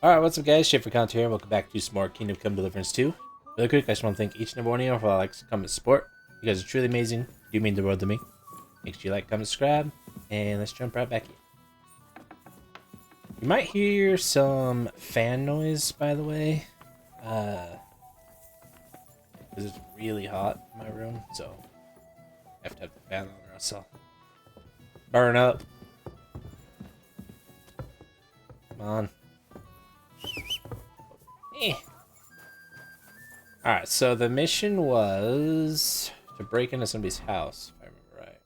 Alright, what's up guys, SHAFERCONTENTS here, and welcome back to some more Kingdom Come Deliverance 2. Really quick, I just want to thank each and every one of you for all likes, comments, support. You guys are truly amazing, you mean the world to me. Make sure you like, comment, subscribe, and let's jump right back in. You might hear some fan noise, by the way, because it's really hot in my room, so I have to have the fan on or else I'll burn up. Come on. Alright, so the mission was to break into somebody's house, if I remember right.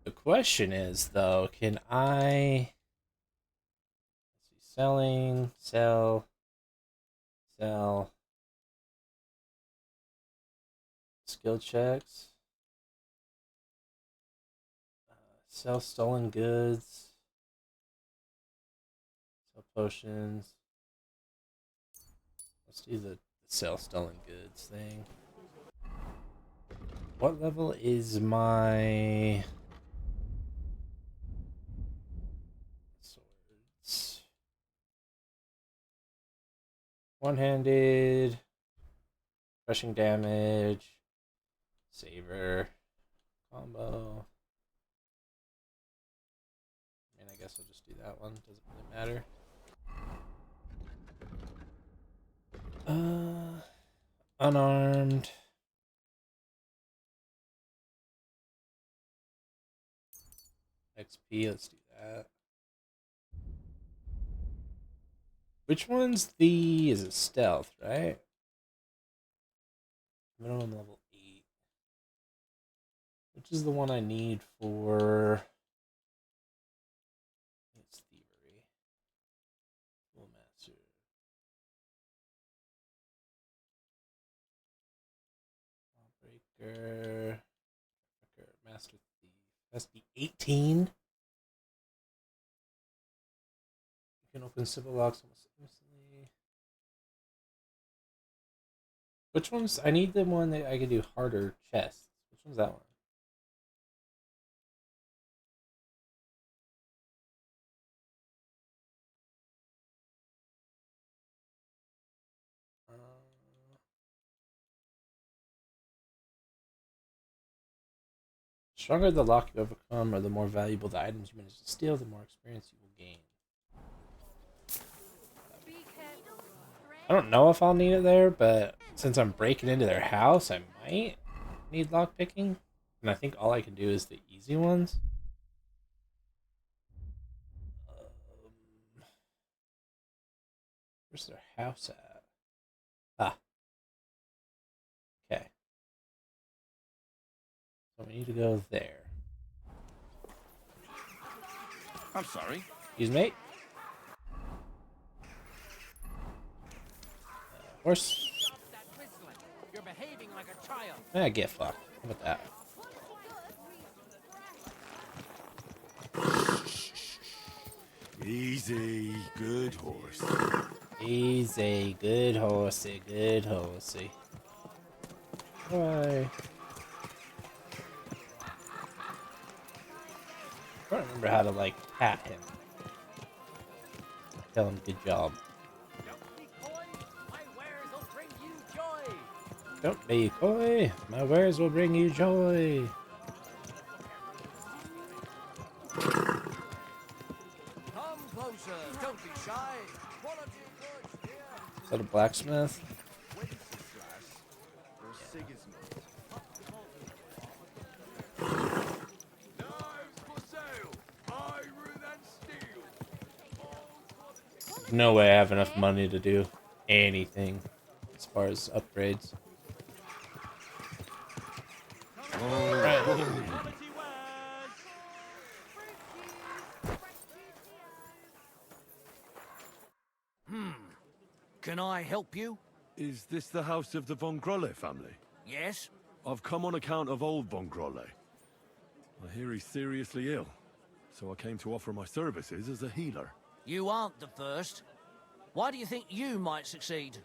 The question is, though, can I... Let's see, selling, sell, skill checks, sell stolen goods, sell potions. Let's do the sell stolen goods thing. What level is my swords? One-handed, crushing damage, saver, combo. And I guess I'll just do that one. Doesn't really matter. Unarmed. XP, let's do that. Which one's the... is it stealth, right? Minimum level 8. Which is the one I need for... it's thievery. Tool master. Breaker. Master thief. That's the 18. You can open civil locks almost instantly. Which one's... I need the one that I can do harder chests. Which one's that one? Stronger the lock you overcome, or the more valuable the items you manage to steal, the more experience you will gain. I don't know if I'll need it there, but since I'm breaking into their house, I might need lockpicking. And I think all I can do is the easy ones. Where's their house at? Ah. Okay. So we need to go there. I'm sorry. Excuse me. Horse. You're behaving like a child. Get fucked. How about that? Easy, good horse. Easy, good horsey, good horsey. Why? I don't remember how to, like, pat him. Tell him good job. Don't be coy, my wares will bring you joy. Come closer, don't be shy. Is that a blacksmith? No way I have enough money to do anything as far as upgrades. Can I help you? Is this the house of the Von Grolle family? Yes? I've come on account of old Von Grolle. I hear he's seriously ill, so I came to offer my services as a healer. You aren't the first. Why do you think you might succeed?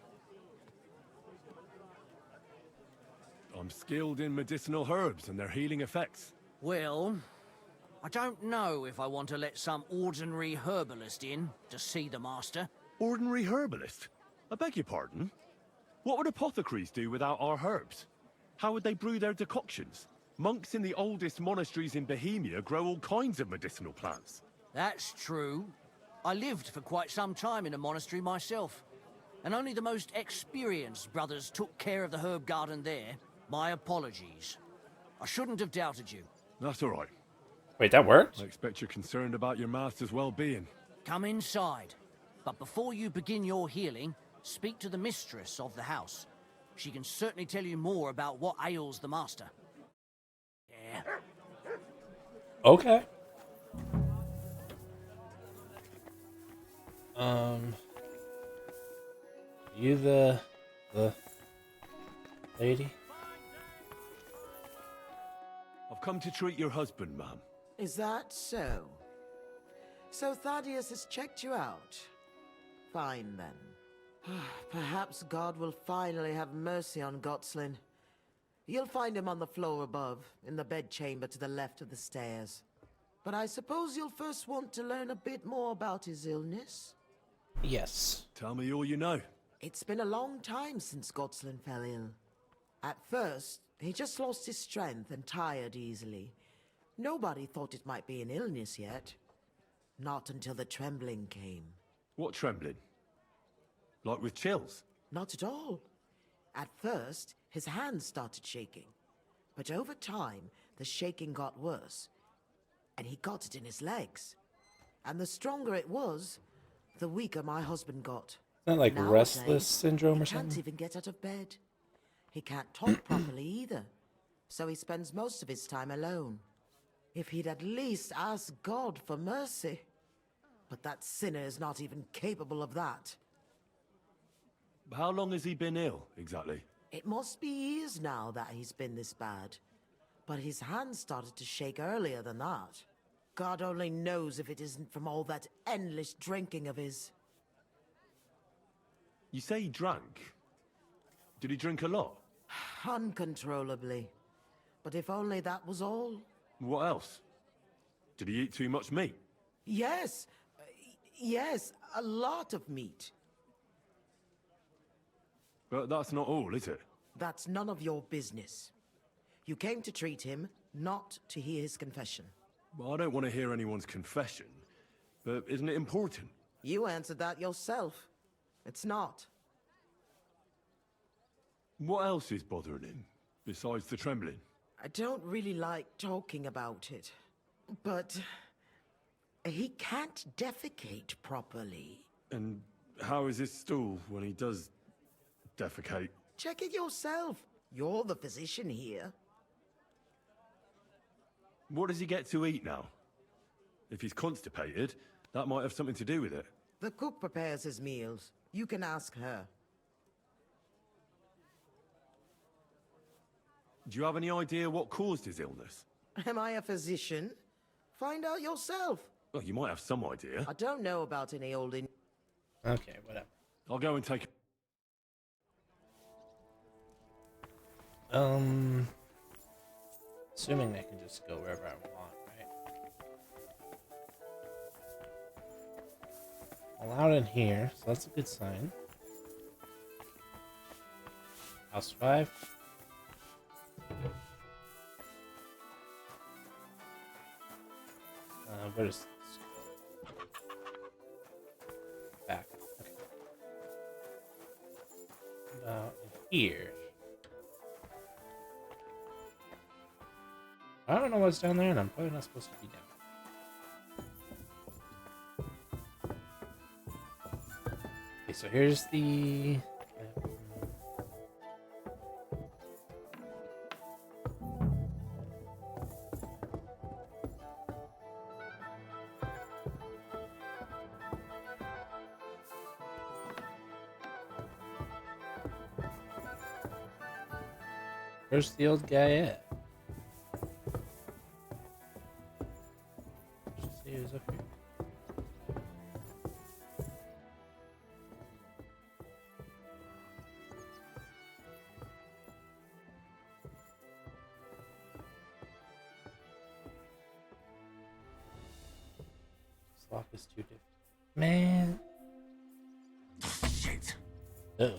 I'm skilled in medicinal herbs and their healing effects. Well, I don't know if I want to let some ordinary herbalist in to see the master. Ordinary herbalist? I beg your pardon? What would apothecaries do without our herbs? How would they brew their decoctions? Monks in the oldest monasteries in Bohemia grow all kinds of medicinal plants. That's true. I lived for quite some time in a monastery myself, and only the most experienced brothers took care of the herb garden there. My apologies. I shouldn't have doubted you. That's all right. Wait, that worked? I expect you're concerned about your master's well-being. Come inside. But before you begin your healing, speak to the mistress of the house. She can certainly tell you more about what ails the master. Yeah. Okay. You the lady? I've come to treat your husband, ma'am. Is that so? So Thaddeus has checked you out? Fine then. Perhaps God will finally have mercy on Gotslin. You'll find him on the floor above, in the bedchamber to the left of the stairs. But I suppose you'll first want to learn a bit more about his illness? Yes. Tell me all you know. It's been a long time since Gotslin fell ill. At first, he just lost his strength and tired easily. Nobody thought it might be an illness yet. Not until the trembling came. What trembling? Like with chills? Not at all. At first, his hands started shaking. But over time, the shaking got worse. And he got it in his legs. And the stronger it was, the weaker my husband got. Not like Nowadays, restless syndrome or he can't something? even get out of bed. He can't talk properly either. So he spends most of his time alone. If he'd at least ask God for mercy. But that sinner is not even capable of that. How long has he been ill, exactly? It must be years now that he's been this bad. But his hands started to shake earlier than that. God only knows if it isn't from all that endless drinking of his. You say he drank. Did he drink a lot? Uncontrollably. But if only that was all. What else? Did he eat too much meat? Yes. Yes, a lot of meat. But that's not all, is it? That's none of your business. You came to treat him, not to hear his confession. Well, I don't want to hear anyone's confession, but isn't it important? You answered that yourself. It's not. What else is bothering him, besides the trembling? I don't really like talking about it, but he can't defecate properly. And how is his stool when he does defecate? Check it yourself. You're the physician here. What does he get to eat now? If he's constipated, that might have something to do with it. The cook prepares his meals. You can ask her. Do you have any idea what caused his illness? Am I a physician? Find out yourself. Well, you might have some idea. I don't know about any old Okay, whatever. I'll go and take... Assuming I can just go wherever I want, right? Allowed in here, so that's a good sign. House 5. Where does this go? Back. Okay. In here. I don't know what's down there, and I'm probably not supposed to be down. Okay, so here's the... Where's the old guy at? Just see who's up here. walk is too different. Man. Shit. Oh.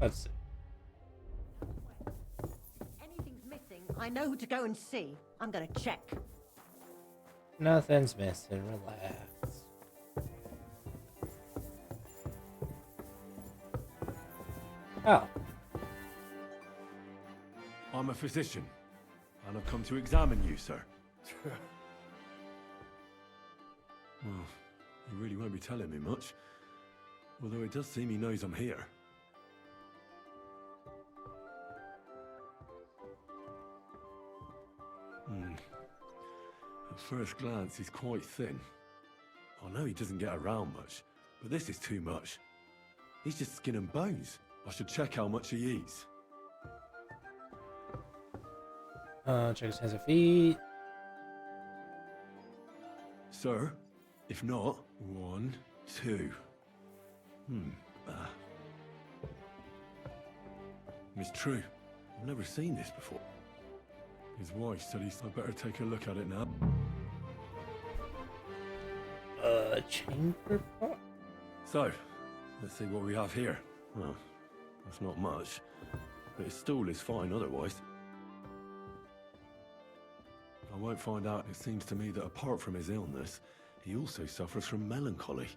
Let's see. Anything's missing, I know who to go and see. I'm gonna check. Nothing's missing. Relax. Oh. I'm a physician, and I've come to examine you, sir. Well, he really won't be telling me much. Although it does seem he knows I'm here. At first glance, he's quite thin. I know he doesn't get around much, but this is too much. He's just skin and bones. I should check how much he eats. Check his hands and feet. Sir, if not, 1, 2. It's true. I've never seen this before. His wife said I'd better take a look at it now. Chamber pot? So, let's see what we have here. Well, that's not much, but his stool is fine otherwise. I won't find out. It seems to me that apart from his illness, he also suffers from melancholy.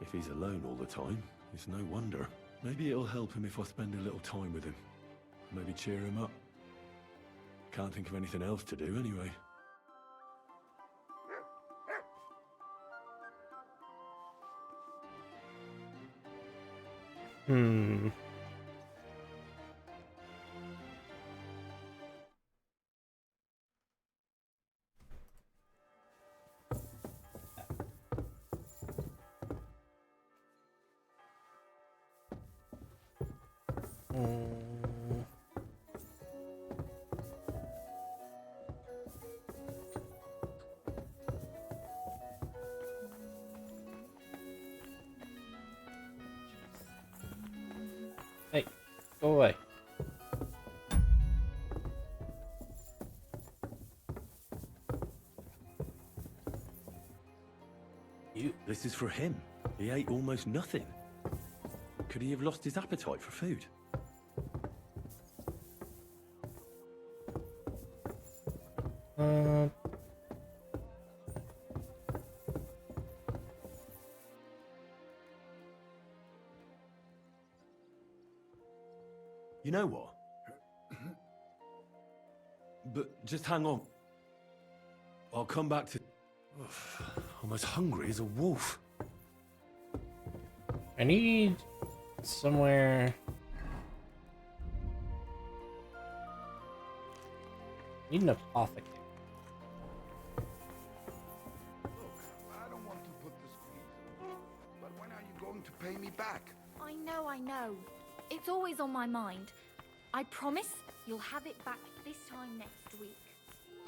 If he's alone all the time, it's no wonder. Maybe it'll help him if I spend a little time with him. Maybe cheer him up. Can't think of anything else to do anyway. Hey, go away. This is for him. He ate almost nothing. Could he have lost his appetite for food? You know what? But just hang on. I'll come back to... I'm as hungry as a wolf. I need somewhere. Need an apothecary. Look, I don't want to put the squeeze on, but when are you going to pay me back? I know. It's always on my mind. I promise you'll have it back this time next week.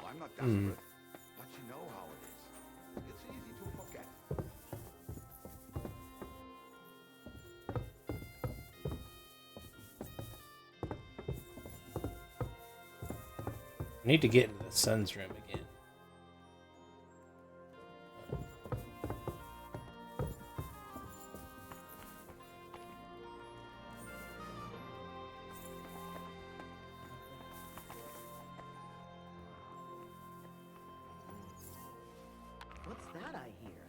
I'm not desperate, but you know how it is. It's easy to forget. I need to get into the sun's room again. What's that I hear?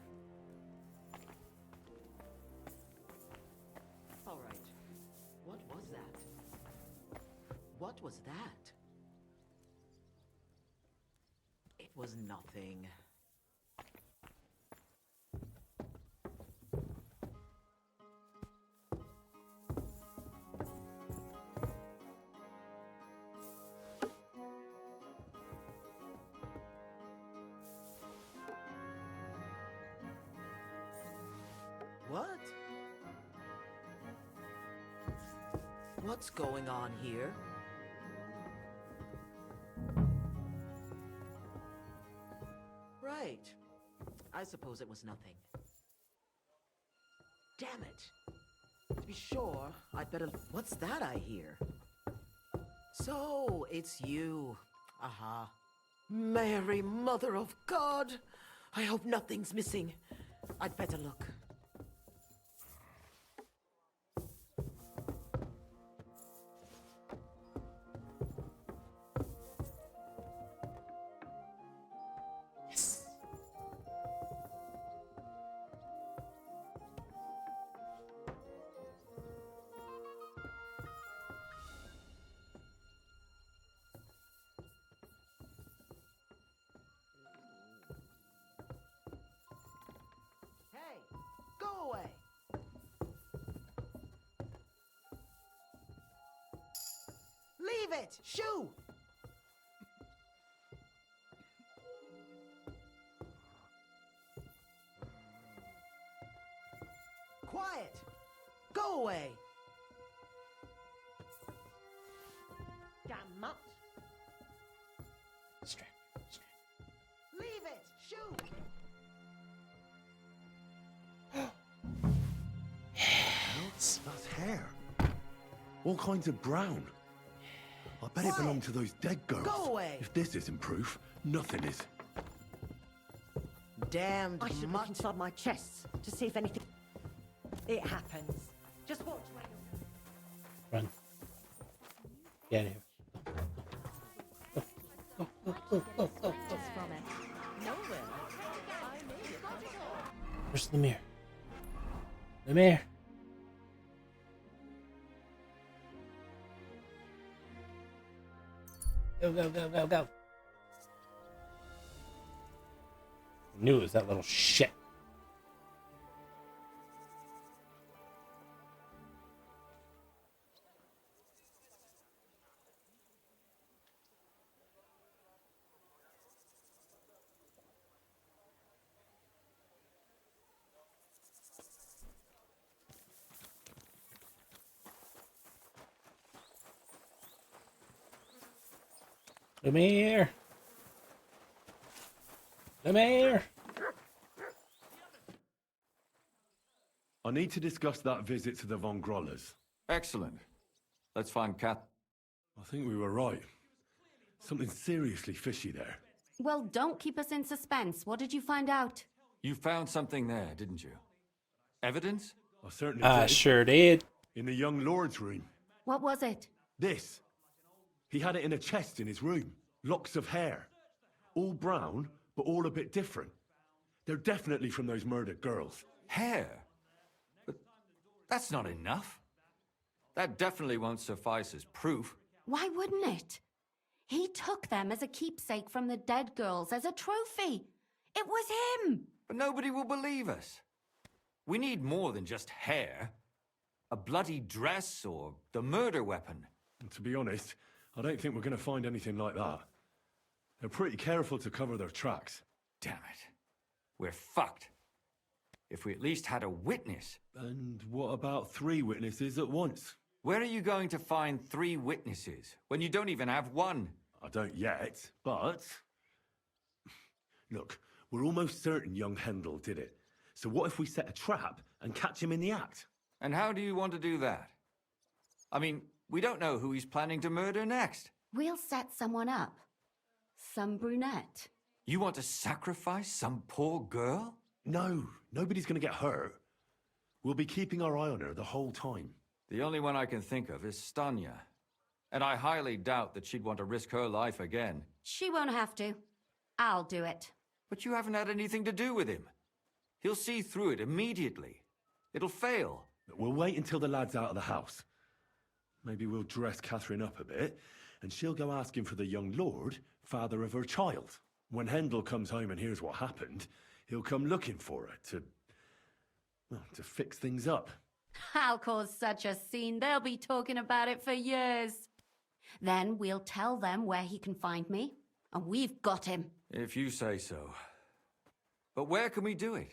All right. What was that? What was that? It was nothing. What? What's going on here? Right. I suppose it was nothing. Damn it. To be sure, I'd better... What's that I hear? So, it's you. Aha. Mary, Mother of God! I hope nothing's missing. I'd better look. Yes. Hey, go away! Leave it! Shoo! Quiet! Go away! Damn mutt. Distract. Leave it! Shoo! That's hair. All kinds of brown. I bet it belonged to those dead girls. Go away. If this isn't proof, nothing is. Damned I should look mutt. inside my chest to see if anything... It happens. Just watch where you're... Run. Get out of here. from it. Nowhere. Where's Lemire? Lemire! Go. Knew it was that little shit. Lemire! Lemire! I need to discuss that visit to the Von Grollers. Excellent. Let's find Kat. I think we were right. Something seriously fishy there. Well, don't keep us in suspense. What did you find out? You found something there, didn't you? Evidence? I certainly I did. sure did. In the young lord's room. What was it? This. He had it in a chest in his room. Locks of hair. All brown, but all a bit different. They're definitely from those murdered girls. Hair? But that's not enough. That definitely won't suffice as proof. Why wouldn't it? He took them as a keepsake from the dead girls, as a trophy. It was him! But nobody will believe us. We need more than just hair. A bloody dress or the murder weapon. And to be honest, I don't think we're going to find anything like that. They're pretty careful to cover their tracks. Damn it. We're fucked. If we at least had a witness. And what about 3 witnesses at once? Where are you going to find 3 witnesses when you don't even have one? I don't yet, but... Look, we're almost certain young Hendel did it. So what if we set a trap and catch him in the act? And how do you want to do that? I mean, we don't know who he's planning to murder next. We'll set someone up. Some brunette. You want to sacrifice some poor girl? No, nobody's going to get hurt. We'll be keeping our eye on her the whole time. The only one I can think of is Stanya. And I highly doubt that she'd want to risk her life again. She won't have to. I'll do it. But you haven't had anything to do with him. He'll see through it immediately. It'll fail. We'll wait until the lad's out of the house. Maybe we'll dress Catherine up a bit, and she'll go asking for the young lord, father of her child. When Hendel comes home and hears what happened, he'll come looking for her to fix things up. I'll cause such a scene, they'll be talking about it for years. Then we'll tell them where he can find me, and we've got him. If you say so. But where can we do it?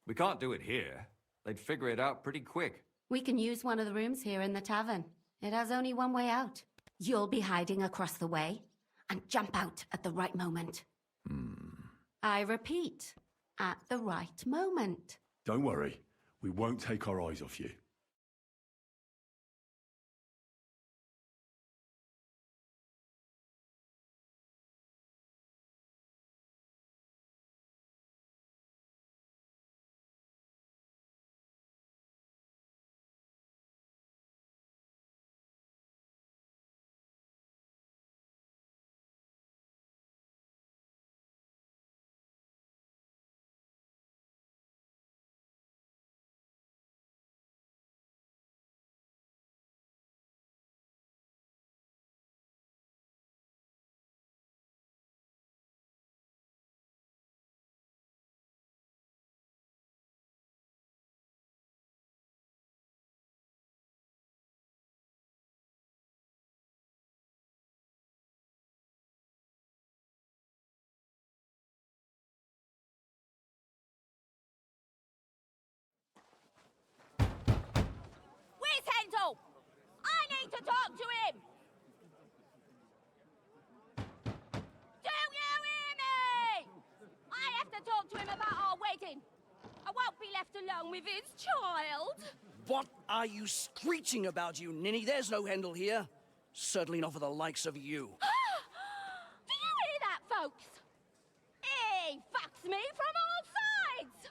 We can't do it here. They'd figure it out pretty quick. We can use one of the rooms here in the tavern. It has only one way out. You'll be hiding across the way, and jump out at the right moment. I repeat, at the right moment. Don't worry. We won't take our eyes off you. Where's Handel? I need to talk to him! Do you hear me? I have to talk to him about our wedding. I won't be left alone with his child. What are you screeching about, you ninny? There's no Handel here. Certainly not for the likes of you. Do you hear that, folks? He fucks me from all sides.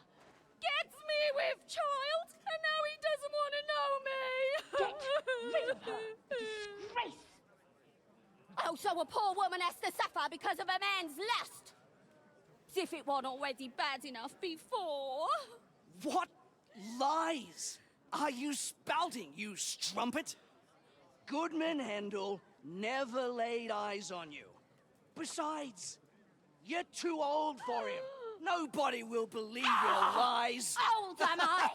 Gets me with child, and now he doesn't want to know me. Get rid of her. Disgrace. Oh, so a poor woman has to suffer because of a man's lust. As if it wasn't already bad enough before. What lies are you spouting, you strumpet? Goodman Handel never laid eyes on you. Besides, you're too old for him. Nobody will believe your lies. Old am I?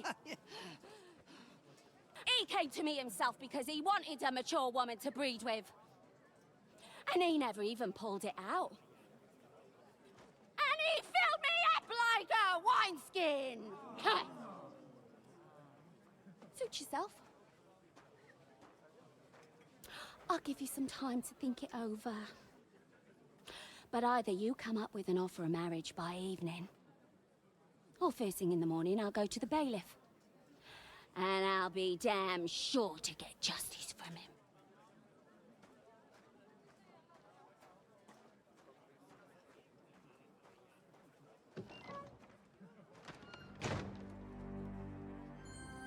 He came to me himself because he wanted a mature woman to breed with. And he never even pulled it out. And he filled me up like a wineskin. Suit yourself. I'll give you some time to think it over. But either you come up with an offer of marriage by evening, or first thing in the morning I'll go to the bailiff. And I'll be damn sure to get justice from him.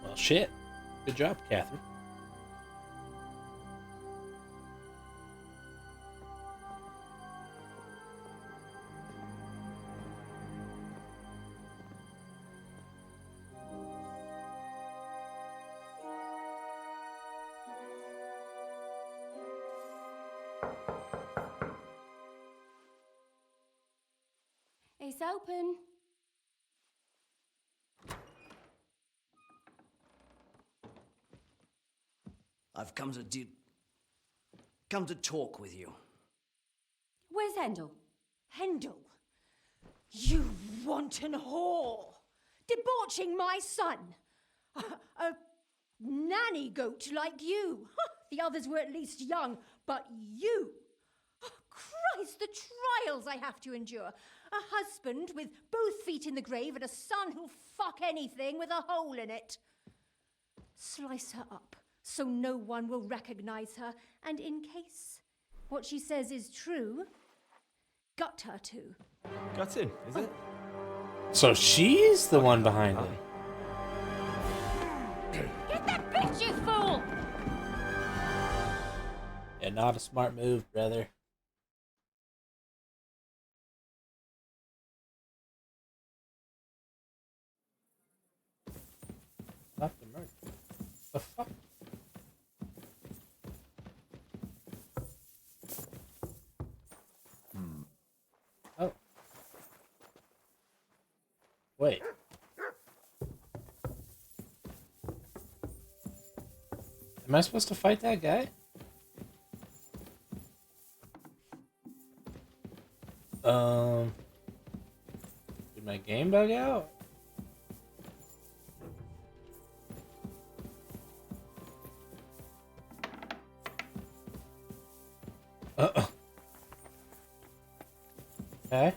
Well, shit. Good job, Catherine. It's open. I've come to talk with you. Where's Handel? Handel, you wanton whore! Debauching my son! A nanny goat like you! The others were at least young, but you! Christ, the trials I have to endure! A husband with both feet in the grave and a son who'll fuck anything with a hole in it. Slice her up so no one will recognize her, and in case what she says is true, gut her too. Gutting, is it? So she's the one behind it. Get that bitch, you fool! Yeah, not a smart move, brother. Stop the murder. The fuck? Oh. Wait. Am I supposed to fight that guy? Did my game bug out? Okay.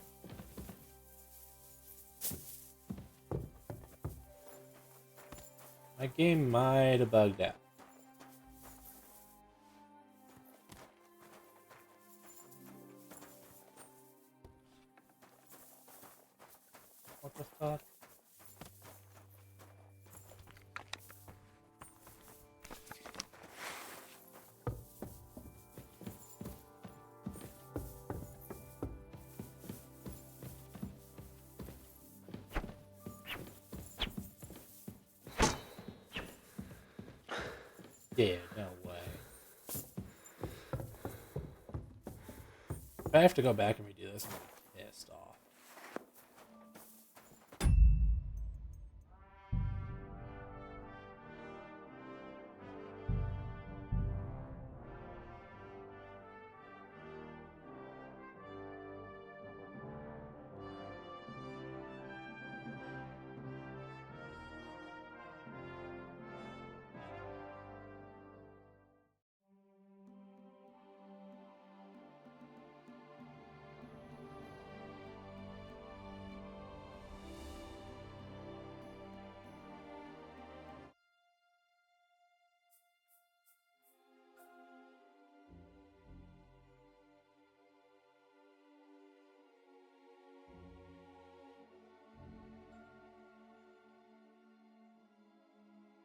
My game might have bugged out. What the fuck? Yeah, no way. If I have to go back and redo this, I'm gonna be pissed off.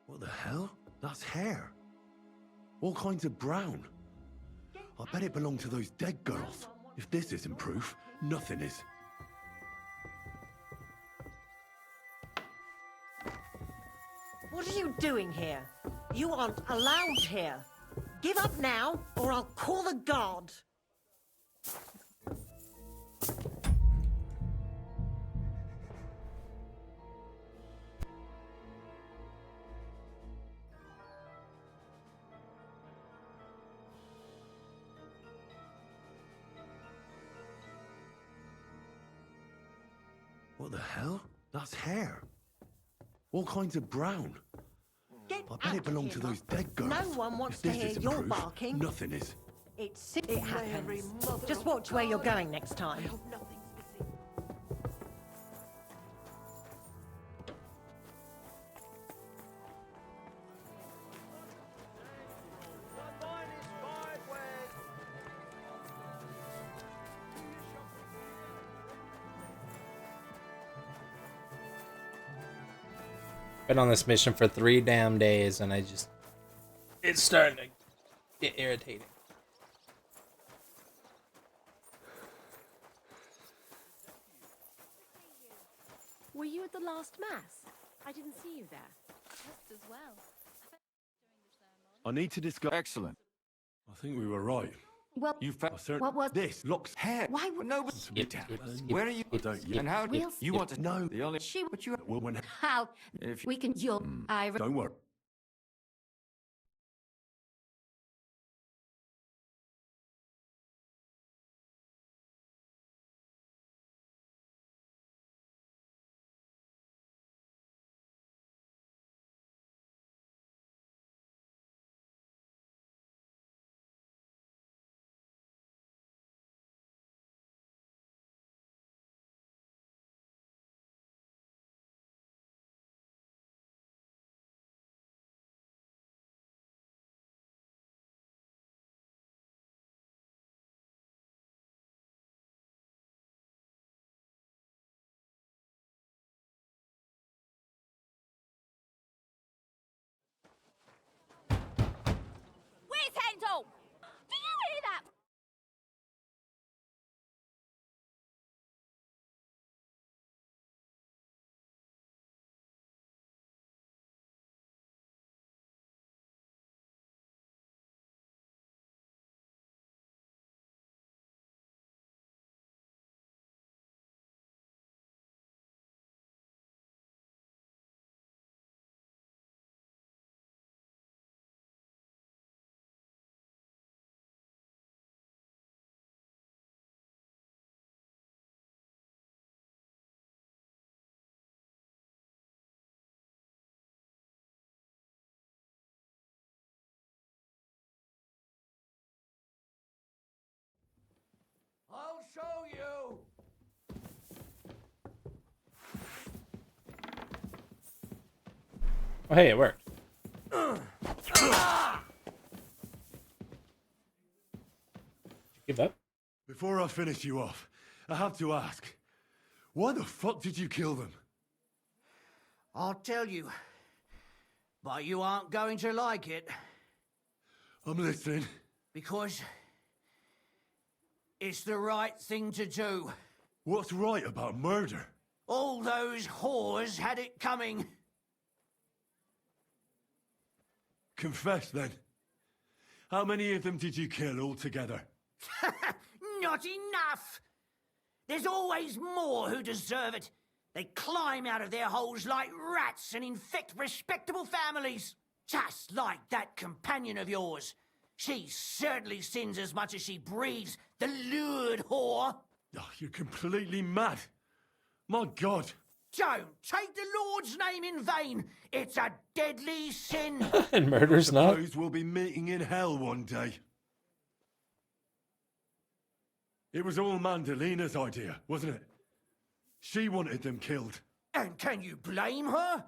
What the hell? That's hair. All kinds of brown. I bet it belonged to those dead girls. If this isn't proof, nothing is. What are you doing here? You aren't allowed here. Give up now, or I'll call the guard. What the hell? That's hair. All kinds of brown. Get I bet it belonged to those dead girls. No one wants If to this hear isn't your proof, barking. nothing is. It happens. Just watch where you're going next time. Been on this mission for 3 damn days and it's starting to get irritating. Were you at the last mass? I didn't see you there. Just as well. I need to discuss. Excellent. I think we were right. Well, You found what was This looks hair. Why would No, but where are you? I don't yet. And how? We'll You want to No. The only. she? But you. Well, when How If we can? You'll. I. don't worry. Where's Handel? Do you hear that? I'll show you. Oh, hey, it worked. Give up? Before I finish you off, I have to ask, why the fuck did you kill them? I'll tell you, but you aren't going to like it. I'm listening. Because it's the right thing to do. What's right about murder? All those whores had it coming. Confess then. How many of them did you kill altogether? Not enough! There's always more who deserve it. They climb out of their holes like rats and infect respectable families. Just like that companion of yours. She certainly sins as much as she breathes, the lured whore. Oh, you're completely mad. My God. Don't take the Lord's name in vain. It's a deadly sin. And murder's not. Suppose we'll be meeting in hell one day. It was all Mandalina's idea, wasn't it? She wanted them killed. And can you blame her?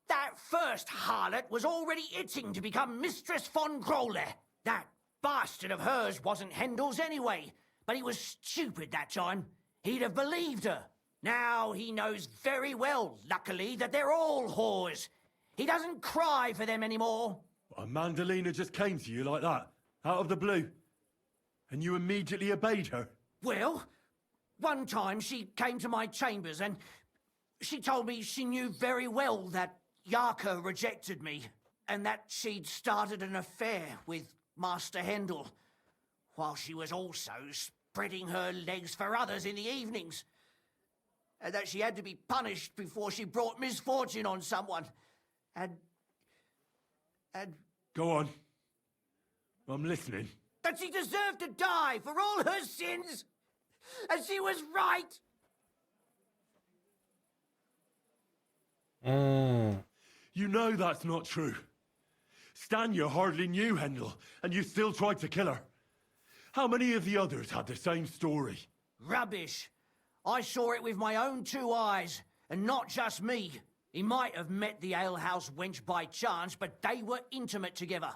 That first harlot was already itching to become Mistress von Grole. That bastard of hers wasn't Hendel's anyway, but he was stupid that time. He'd have believed her. Now he knows very well, luckily, that they're all whores. He doesn't cry for them anymore. And Mandalina just came to you like that, out of the blue. And you immediately obeyed her? Well, one time she came to my chambers and she told me she knew very well that Yarka rejected me and that she'd started an affair with Master Hendel, while she was also spreading her legs for others in the evenings. And that she had to be punished before she brought misfortune on someone. And... Go on. I'm listening. That she deserved to die for all her sins. And she was right. You know that's not true. Stanya hardly knew Hendel, and you still tried to kill her. How many of the others had the same story? Rubbish. I saw it with my own 2 eyes, and not just me. He might have met the alehouse wench by chance, but they were intimate together.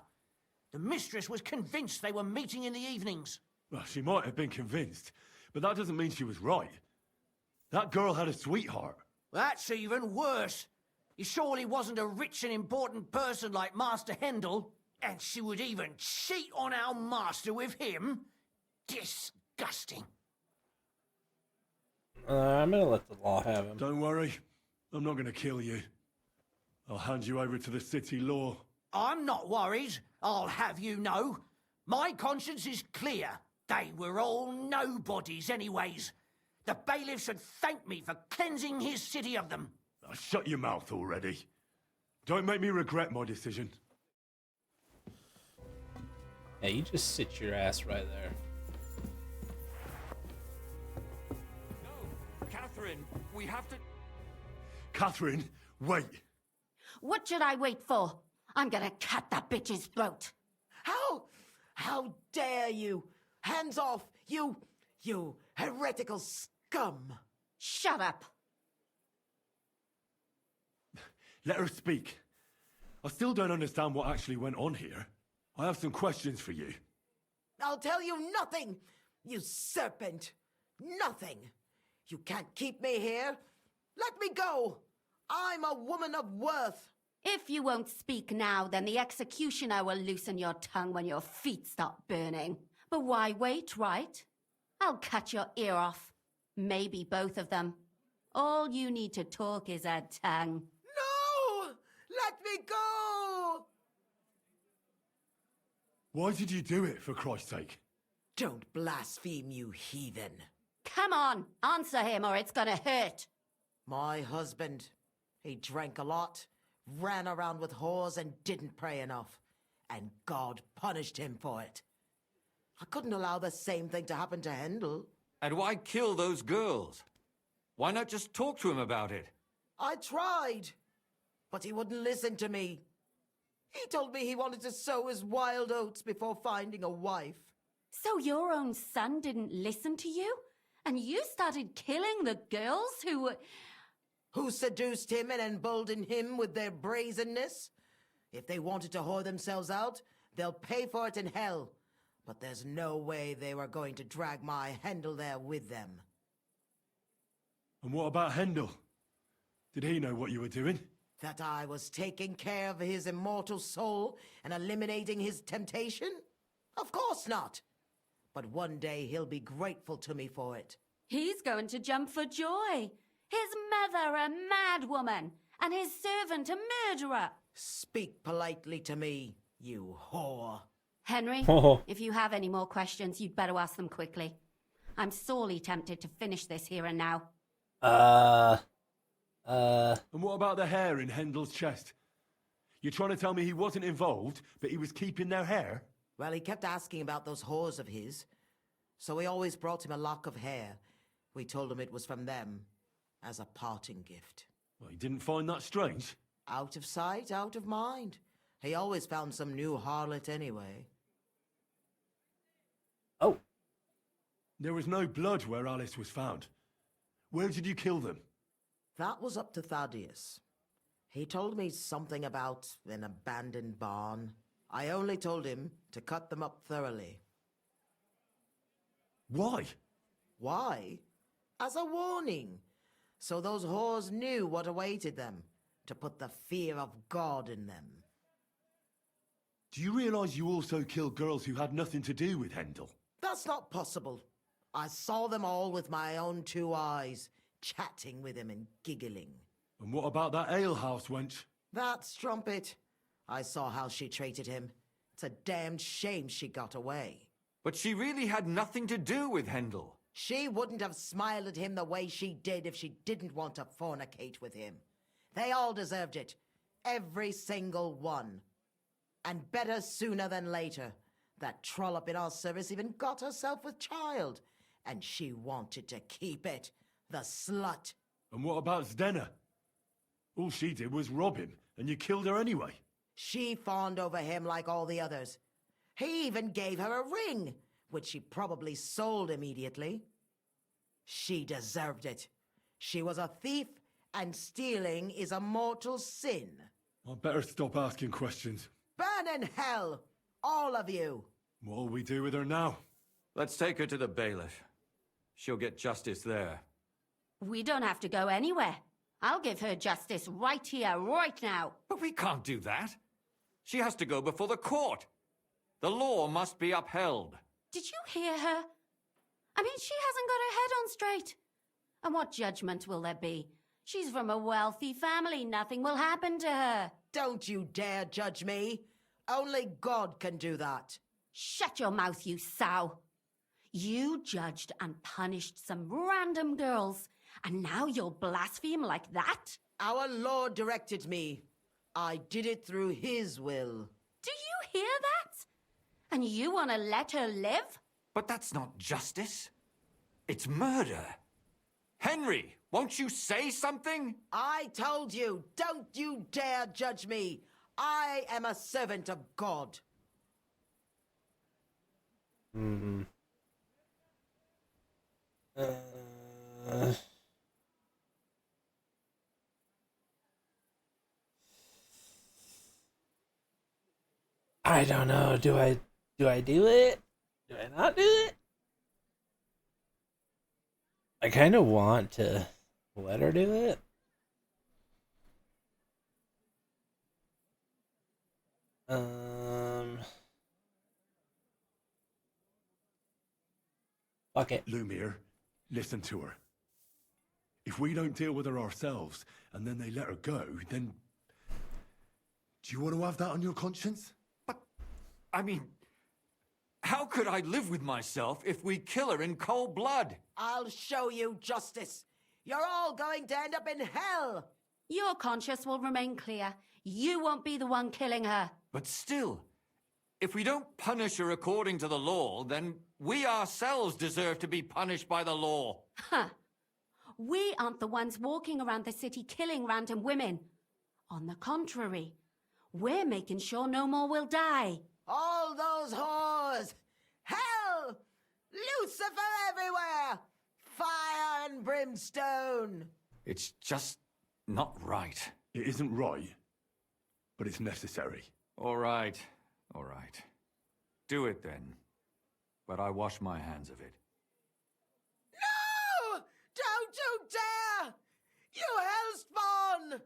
The mistress was convinced they were meeting in the evenings. Well, she might have been convinced, but that doesn't mean she was right. That girl had a sweetheart. That's even worse. He surely wasn't a rich and important person like Master Hendel, and she would even cheat on our master with him. Disgusting. I'm gonna let the law have him. Don't worry. I'm not gonna kill you. I'll hand you over to the city law. I'm not worried, I'll have you know. My conscience is clear. They were all nobodies anyways. The bailiff should thank me for cleansing his city of them. Shut your mouth already. Don't make me regret my decision. Yeah, you just sit your ass right there. No, Catherine, we have to... Catherine, wait. What should I wait for? I'm gonna cut that bitch's throat. How dare you? Hands off, you heretical scum. Shut up. Let her speak. I still don't understand what actually went on here. I have some questions for you. I'll tell you nothing, you serpent. Nothing. You can't keep me here. Let me go. I'm a woman of worth. If you won't speak now, then the executioner will loosen your tongue when your feet start burning. But why wait, right? I'll cut your ear off. Maybe both of them. All you need to talk is a tongue. No! Let me go! Why did you do it, for Christ's sake? Don't blaspheme, you heathen. Come on, answer him or it's gonna hurt. My husband, he drank a lot, ran around with whores and didn't pray enough. And God punished him for it. I couldn't allow the same thing to happen to Hendel. And why kill those girls? Why not just talk to him about it? I tried, but he wouldn't listen to me. He told me he wanted to sow his wild oats before finding a wife. So your own son didn't listen to you? And you started killing the girls who seduced him and emboldened him with their brazenness? If they wanted to whore themselves out, they'll pay for it in hell. But there's no way they were going to drag my Hendel there with them. And what about Hendel? Did he know what you were doing? That I was taking care of his immortal soul and eliminating his temptation? Of course not. But one day he'll be grateful to me for it. He's going to jump for joy. His mother a mad woman, and his servant a murderer. Speak politely to me, you whore. Henry, if you have any more questions, you'd better ask them quickly. I'm sorely tempted to finish this here and now. And what about the hair in Hendel's chest? You're trying to tell me he wasn't involved, but he was keeping their hair? Well, he kept asking about those whores of his. So we always brought him a lock of hair. We told him it was from them, as a parting gift. Well, he didn't find that strange? Out of sight, out of mind. He always found some new harlot anyway. Oh. There was no blood where Alice was found. Where did you kill them? That was up to Thaddeus. He told me something about an abandoned barn. I only told him to cut them up thoroughly. Why? Why? As a warning. So those whores knew what awaited them. To put the fear of God in them. Do you realize you also killed girls who had nothing to do with Hendel? That's not possible. I saw them all with my own 2 eyes, chatting with him and giggling. And what about that alehouse wench? That strumpet. I saw how she treated him. It's a damned shame she got away. But she really had nothing to do with Hendel. She wouldn't have smiled at him the way she did if she didn't want to fornicate with him. They all deserved it. Every single one. And better sooner than later. That trollop in our service even got herself with child. And she wanted to keep it. The slut. And what about Zdenna? All she did was rob him, and you killed her anyway. She fawned over him like all the others. He even gave her a ring, which she probably sold immediately. She deserved it. She was a thief, and stealing is a mortal sin. I'd better stop asking questions. Burn in hell, all of you. What'll we do with her now? Let's take her to the bailiff. She'll get justice there. We don't have to go anywhere. I'll give her justice right here, right now. But we can't do that. She has to go before the court. The law must be upheld. Did you hear her? I mean, she hasn't got her head on straight. And what judgment will there be? She's from a wealthy family. Nothing will happen to her. Don't you dare judge me. Only God can do that. Shut your mouth, you sow. You judged and punished some random girls, and now you'll blaspheme like that? Our Lord directed me. I did it through His will. Do you hear that? And you want to let her live? But that's not justice. It's murder. Henry, won't you say something? I told you, don't you dare judge me. I am a servant of God. Mm-hmm. I don't know. Do I do it? Do I not do it? I kind of want to let her do it. Fuck it. Lumiere, listen to her. If we don't deal with her ourselves, and then they let her go, then... Do you want to have that on your conscience? But, I mean... How could I live with myself if we kill her in cold blood? I'll show you justice. You're all going to end up in hell. Your conscience will remain clear. You won't be the one killing her. But still, if we don't punish her according to the law, then we ourselves deserve to be punished by the law. Huh. We aren't the ones walking around the city killing random women. On the contrary, we're making sure no more will die. All those whores! Hell! Lucifer everywhere! Fire and brimstone! It's just not right. It isn't right. but it's necessary. All right, all right. Do it then. But I wash my hands of it. No! Don't you dare! You hellspawn!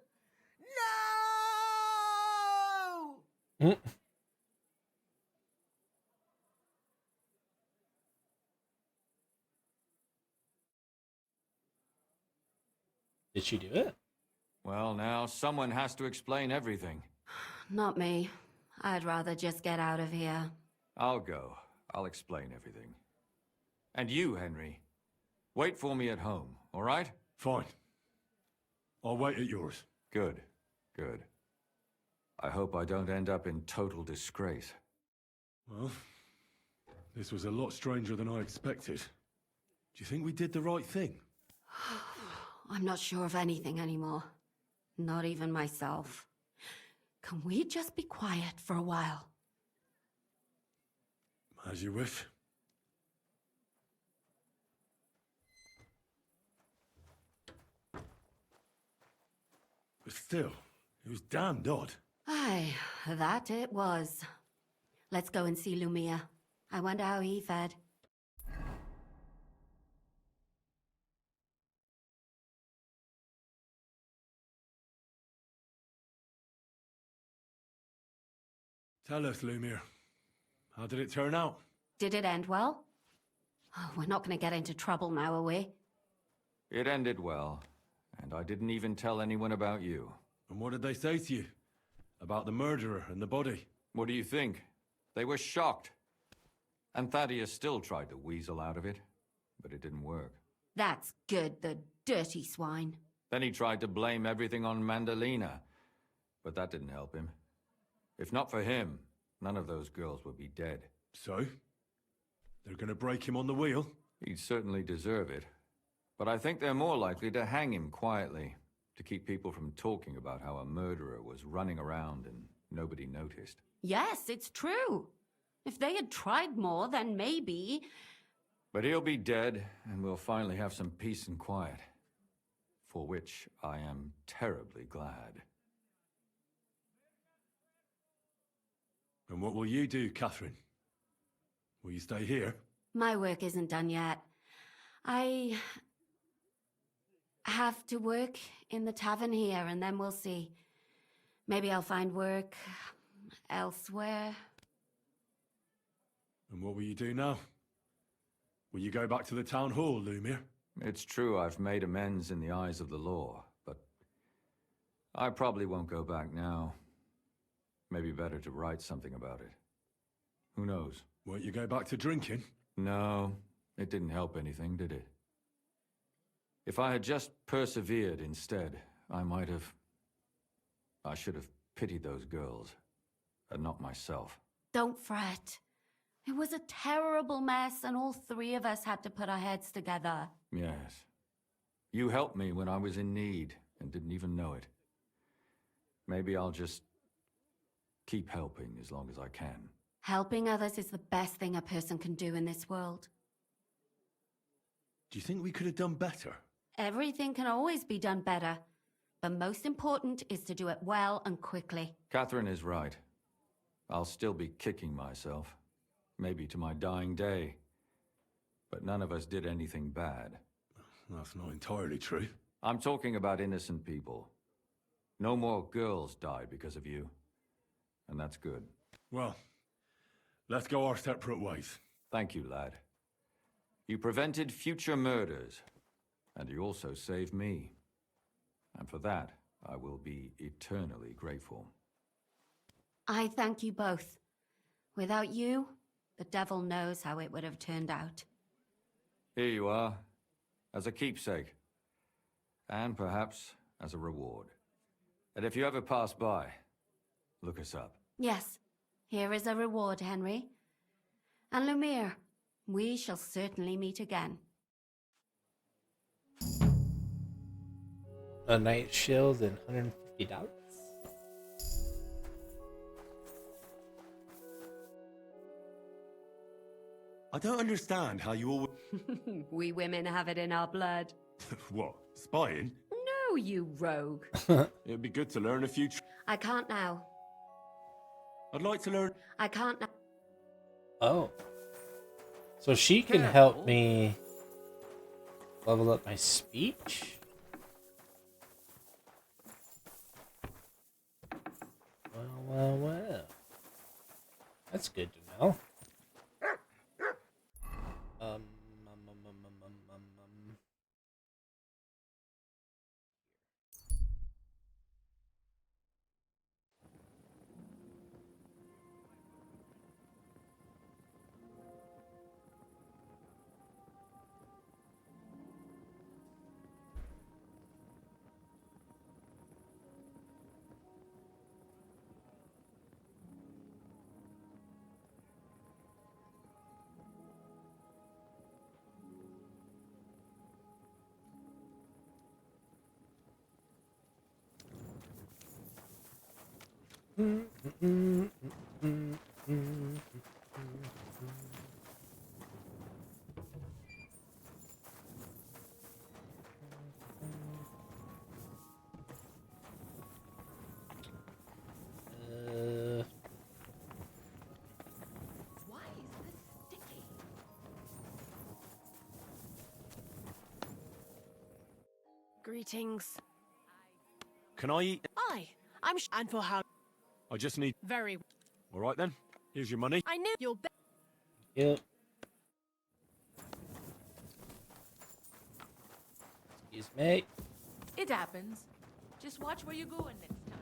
No! Did she do it? Well, now someone has to explain everything. Not me. I'd rather just get out of here. I'll go. I'll explain everything. And you, Henry, wait for me at home, all right? Fine. I'll wait at yours. Good, good. I hope I don't end up in total disgrace. Well, this was a lot stranger than I expected. Do you think we did the right thing? I'm not sure of anything anymore. Not even myself. Can we just be quiet for a while? As you wish. But still, it was damned odd. Aye, that it was. Let's go and see Lumia. I wonder how he fared. Tell us, Lumiere. How did it turn out? Did it end well? Oh, we're not going to get into trouble now, are we? It ended well, and I didn't even tell anyone about you. And what did they say to you? About the murderer and the body? What do you think? They were shocked. And Thaddeus still tried to weasel out of it, but it didn't work. That's good, the dirty swine. Then he tried to blame everything on Mandalina, but that didn't help him. If not for him, none of those girls would be dead. So? They're gonna break him on the wheel? He'd certainly deserve it. But I think they're more likely to hang him quietly, to keep people from talking about how a murderer was running around and nobody noticed. Yes, it's true. If they had tried more, then maybe... But he'll be dead, and we'll finally have some peace and quiet. For which I am terribly glad. And what will you do, Catherine? Will you stay here? My work isn't done yet. I have to work in the tavern here, and then we'll see. Maybe I'll find work elsewhere. And what will you do now? Will you go back to the town hall, Lumiere? It's true I've made amends in the eyes of the law, but I probably won't go back now. Maybe better to write something about it. Who knows? Won't you go back to drinking? No, it didn't help anything, did it? If I had just persevered instead, I should have pitied those girls, and not myself. Don't fret. It was a terrible mess, and all three of us had to put our heads together. Yes. You helped me when I was in need, and didn't even know it. Maybe I'll just keep helping as long as I can. Helping others is the best thing a person can do in this world. Do you think we could have done better? Everything can always be done better. But most important is to do it well and quickly. Catherine is right. I'll still be kicking myself. Maybe to my dying day. But none of us did anything bad. That's not entirely true. I'm talking about innocent people. No more girls died because of you. And that's good. Well, let's go our separate ways. Thank you, lad. You prevented future murders. And you also saved me. And for that, I will be eternally grateful. I thank you both. Without you, the devil knows how it would have turned out. Here you are, as a keepsake. And perhaps as a reward. And if you ever pass by, look us up. Yes, here is a reward, Henry. And Lumiere, we shall certainly meet again. A night shield and $150. I don't understand how you all... We women have it in our blood. What, spying? No, you rogue. It'd be good to learn a few... I can't now. I'd like to learn. I can't. Oh. So she can help me level up my speech? Well. That's good to know. Um. Greetings. Can I eat? And for how? I just need. Very. All right then. Here's your money. I knew you'll. Yep. Excuse me. It happens. Just watch where you're going next time.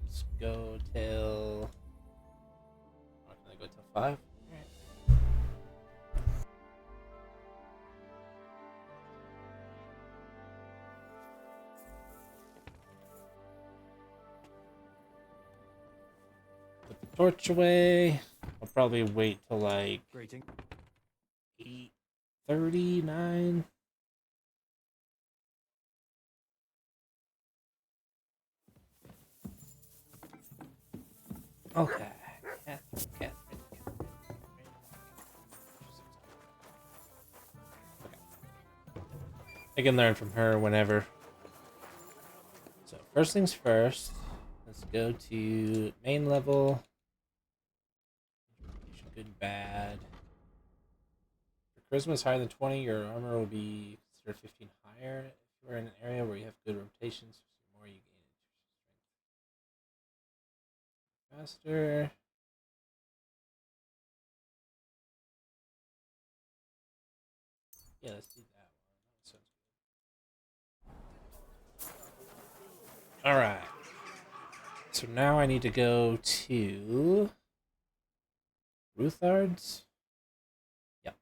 Let's go till. I'm gonna go till 5. Put the torch away. I'll probably wait till like 8:39. Okay. Catherine. Okay. I can learn from her whenever. So first things first, let's go to main level. Good and bad. For charisma higher than 20, your armor will be considered 15 higher. If you are in an area where you have good rotations, the more you gain strength. Faster. Yeah, let's do that one. That sounds good. Alright. So now I need to go to Ruthards. Yep.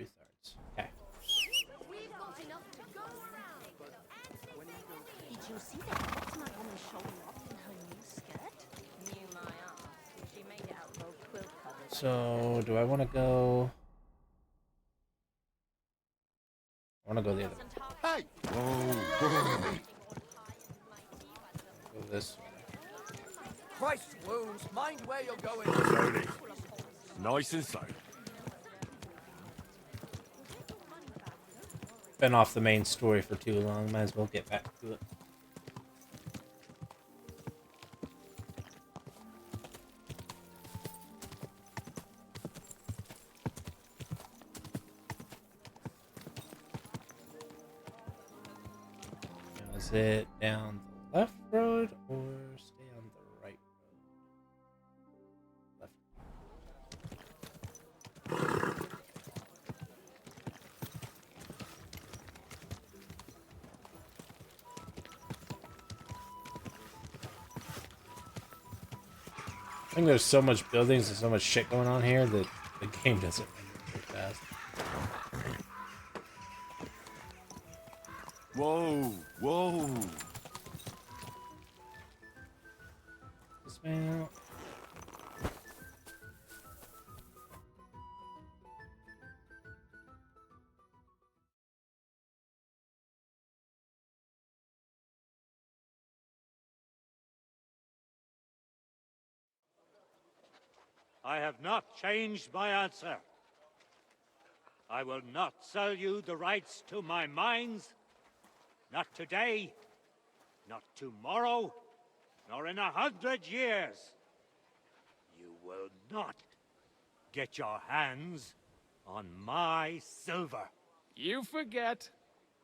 Ruthards. Okay. Did you see that Fatima woman showing up in her new skirt? Knew my aunt. She made it out of old quilt covers. So, do I want to go? I want to go the other way. Hey! Whoa. Go this way. Christ wounds, mind where you're going. Slowly. Nice and slow. Been off the main story for too long. Might as well get back to it. Now, is it down the left road or stay on the right road? Left. I think there's so much buildings and so much shit going on here that the game doesn't run very fast. Whoa. Dismount. I have not changed my answer. I will not sell you the rights to my mines. Not today, not tomorrow, nor in 100 years. You will not get your hands on my silver. You forget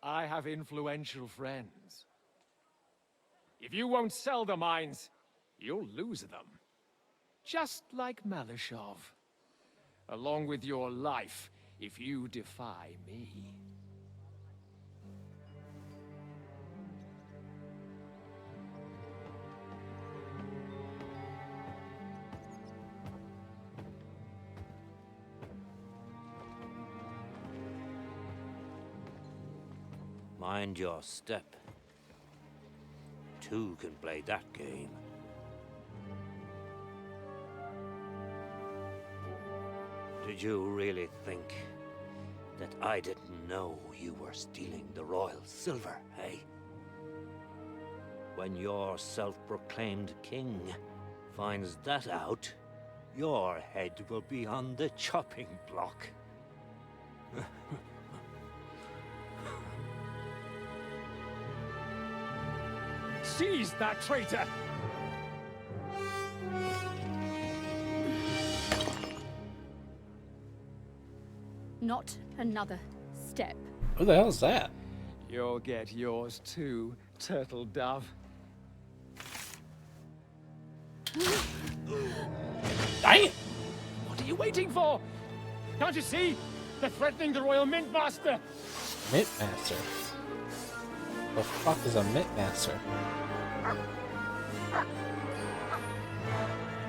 I have influential friends. If you won't sell the mines, you'll lose them. Just like Malishov. Along with your life, if you defy me. Mind your step. Two can play that game. Did you really think that I didn't know you were stealing the royal silver, eh? When your self-proclaimed king finds that out, your head will be on the chopping block. Seize that traitor! Not another step. Who the hell is that? You'll get yours too, turtle dove. Damn! What are you waiting for? Can't you see? They're threatening the Royal Mint Master. Mint Master? The fuck is a Mint Master?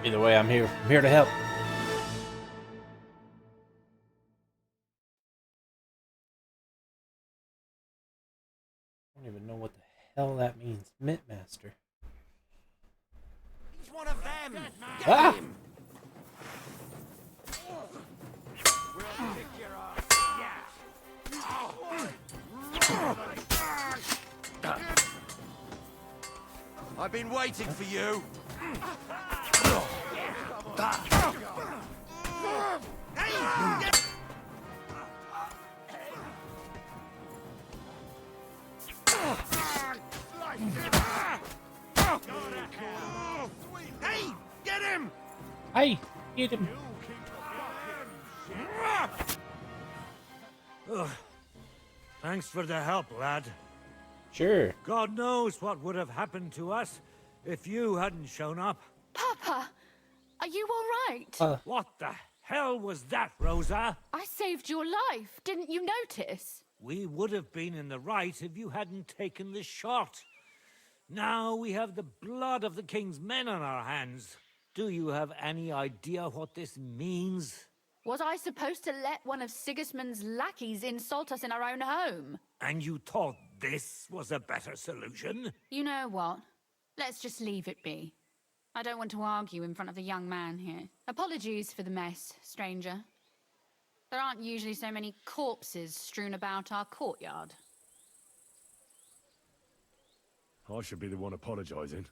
Either way, I'm here to help. I don't even know what the hell that means. Mint Master. He's one of them. Ah! I've been waiting for you. Hey, get him! Hey, get him! Ugh. Thanks for the help, lad. Sure. God knows what would have happened to us if you hadn't shown up. Papa, are you all right? What the hell was that, Rosa? I saved your life. Didn't you notice? We would have been in the right if you hadn't taken the shot. Now we have the blood of the king's men on our hands. Do you have any idea what this means? Was I supposed to let one of Sigismund's lackeys insult us in our own home? And you thought this was a better solution? You know what? Let's just leave it be. I don't want to argue in front of the young man here. Apologies for the mess, stranger. There aren't usually so many corpses strewn about our courtyard. I should be the one apologizing.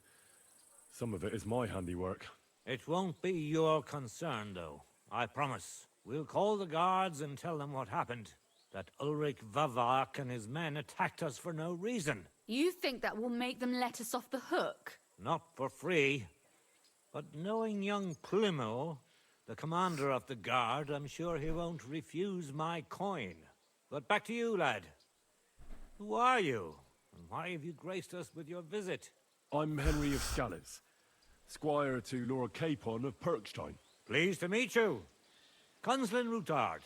Some of it is my handiwork. It won't be your concern, though. I promise. We'll call the guards and tell them what happened. That Ulrich Vavak and his men attacked us for no reason. You think that will make them let us off the hook? Not for free. But knowing young Plimo, the commander of the guard, I'm sure he won't refuse my coin. But back to you, lad. Who are you? And why have you graced us with your visit? I'm Henry of Skalitz, squire to Lord Capon of Perkstein. Pleased to meet you. Conslin Routard.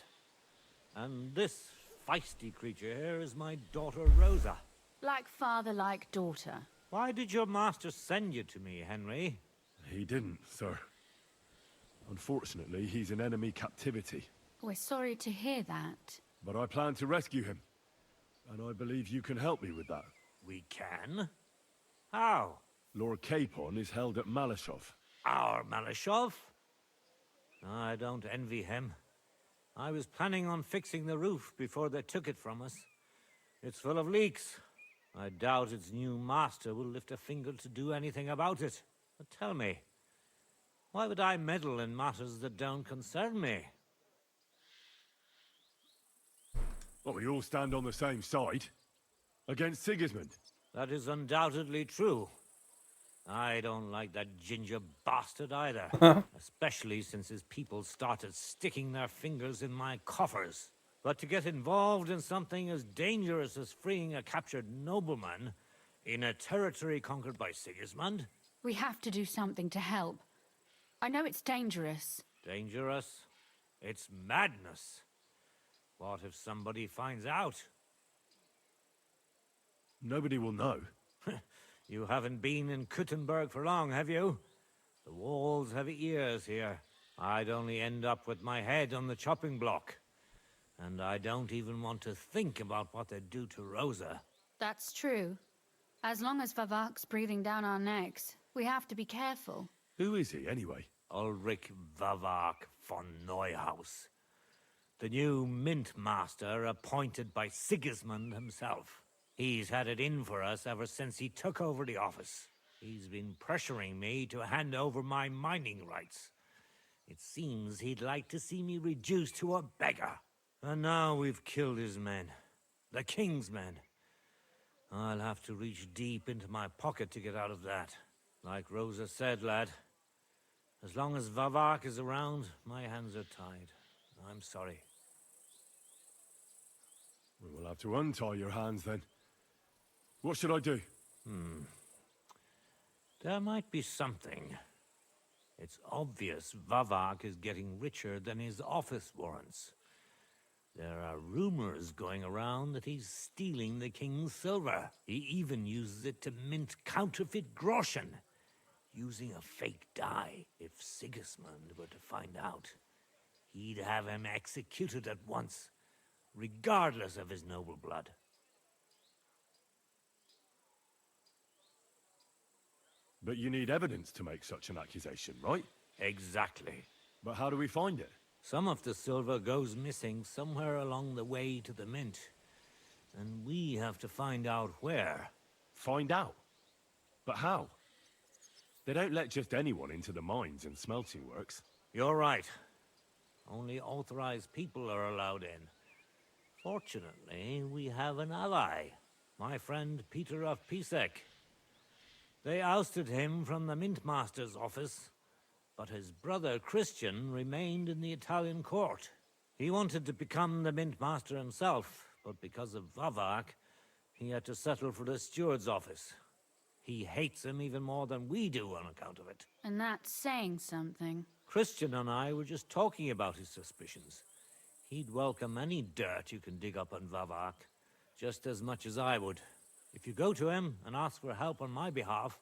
And this feisty creature here is my daughter Rosa. Like father, like daughter. Why did your master send you to me, Henry? He didn't, sir. Unfortunately, he's in enemy captivity. We're sorry to hear that. But I plan to rescue him. And I believe you can help me with that. We can? How? Lord Capon is held at Malishov. Our Malishov? I don't envy him. I was planning on fixing the roof before they took it from us. It's full of leaks. I doubt its new master will lift a finger to do anything about it. But tell me, why would I meddle in matters that don't concern me? Well, we all stand on the same side. Against Sigismund. That is undoubtedly true. I don't like that ginger bastard either. Especially since his people started sticking their fingers in my coffers. But to get involved in something as dangerous as freeing a captured nobleman in a territory conquered by Sigismund? We have to do something to help. I know it's dangerous. Dangerous? It's madness. What if somebody finds out? Nobody will know. You haven't been in Kuttenberg for long, have you? The walls have ears here. I'd only end up with my head on the chopping block. And I don't even want to think about what they'd do to Rosa. That's true. As long as Vavak's breathing down our necks, we have to be careful. Who is he, anyway? Ulrich Vavak von Neuhaus. The new mint master appointed by Sigismund himself. He's had it in for us ever since he took over the office. He's been pressuring me to hand over my mining rights. It seems he'd like to see me reduced to a beggar. And now we've killed his men. The king's men. I'll have to reach deep into my pocket to get out of that. Like Rosa said, lad, as long as Vavak is around, my hands are tied. I'm sorry. We will have to untie your hands then. What should I do? There might be something. It's obvious Vavak is getting richer than his office warrants. There are rumors going around that he's stealing the king's silver. He even uses it to mint counterfeit groschen, using a fake dye. If Sigismund were to find out, he'd have him executed at once, regardless of his noble blood. But you need evidence to make such an accusation, right? Exactly. But how do we find it? Some of the silver goes missing somewhere along the way to the mint. And we have to find out where. Find out? But how? They don't let just anyone into the mines and smelting works. You're right. Only authorized people are allowed in. Fortunately, we have an ally. My friend Peter of Pisek. They ousted him from the Mint Master's office, but his brother Christian remained in the Italian court. He wanted to become the Mint Master himself, but because of Vavak, he had to settle for the steward's office. He hates him even more than we do on account of it. And that's saying something. Christian and I were just talking about his suspicions. He'd welcome any dirt you can dig up on Vavak, just as much as I would. If you go to him and ask for help on my behalf,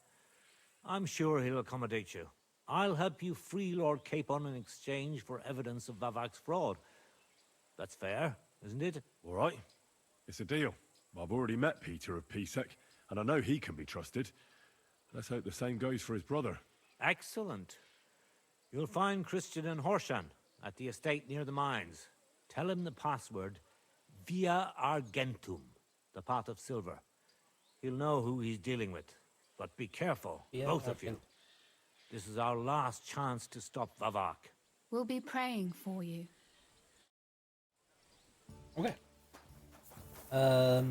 I'm sure he'll accommodate you. I'll help you free Lord Capon in exchange for evidence of Vavak's fraud. That's fair, isn't it? All right. It's a deal. I've already met Peter of Pisek, and I know he can be trusted. Let's hope the same goes for his brother. Excellent. You'll find Christian and Horshan at the estate near the mines. Tell him the password, Via Argentum, the path of silver. He'll know who he's dealing with. But be careful, both of you. This is our last chance to stop Vavak. We'll be praying for you. Okay. Oh.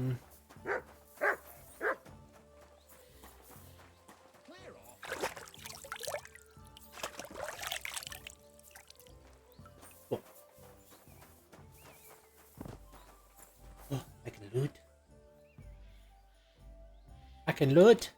Oh, I can loot. I can loot.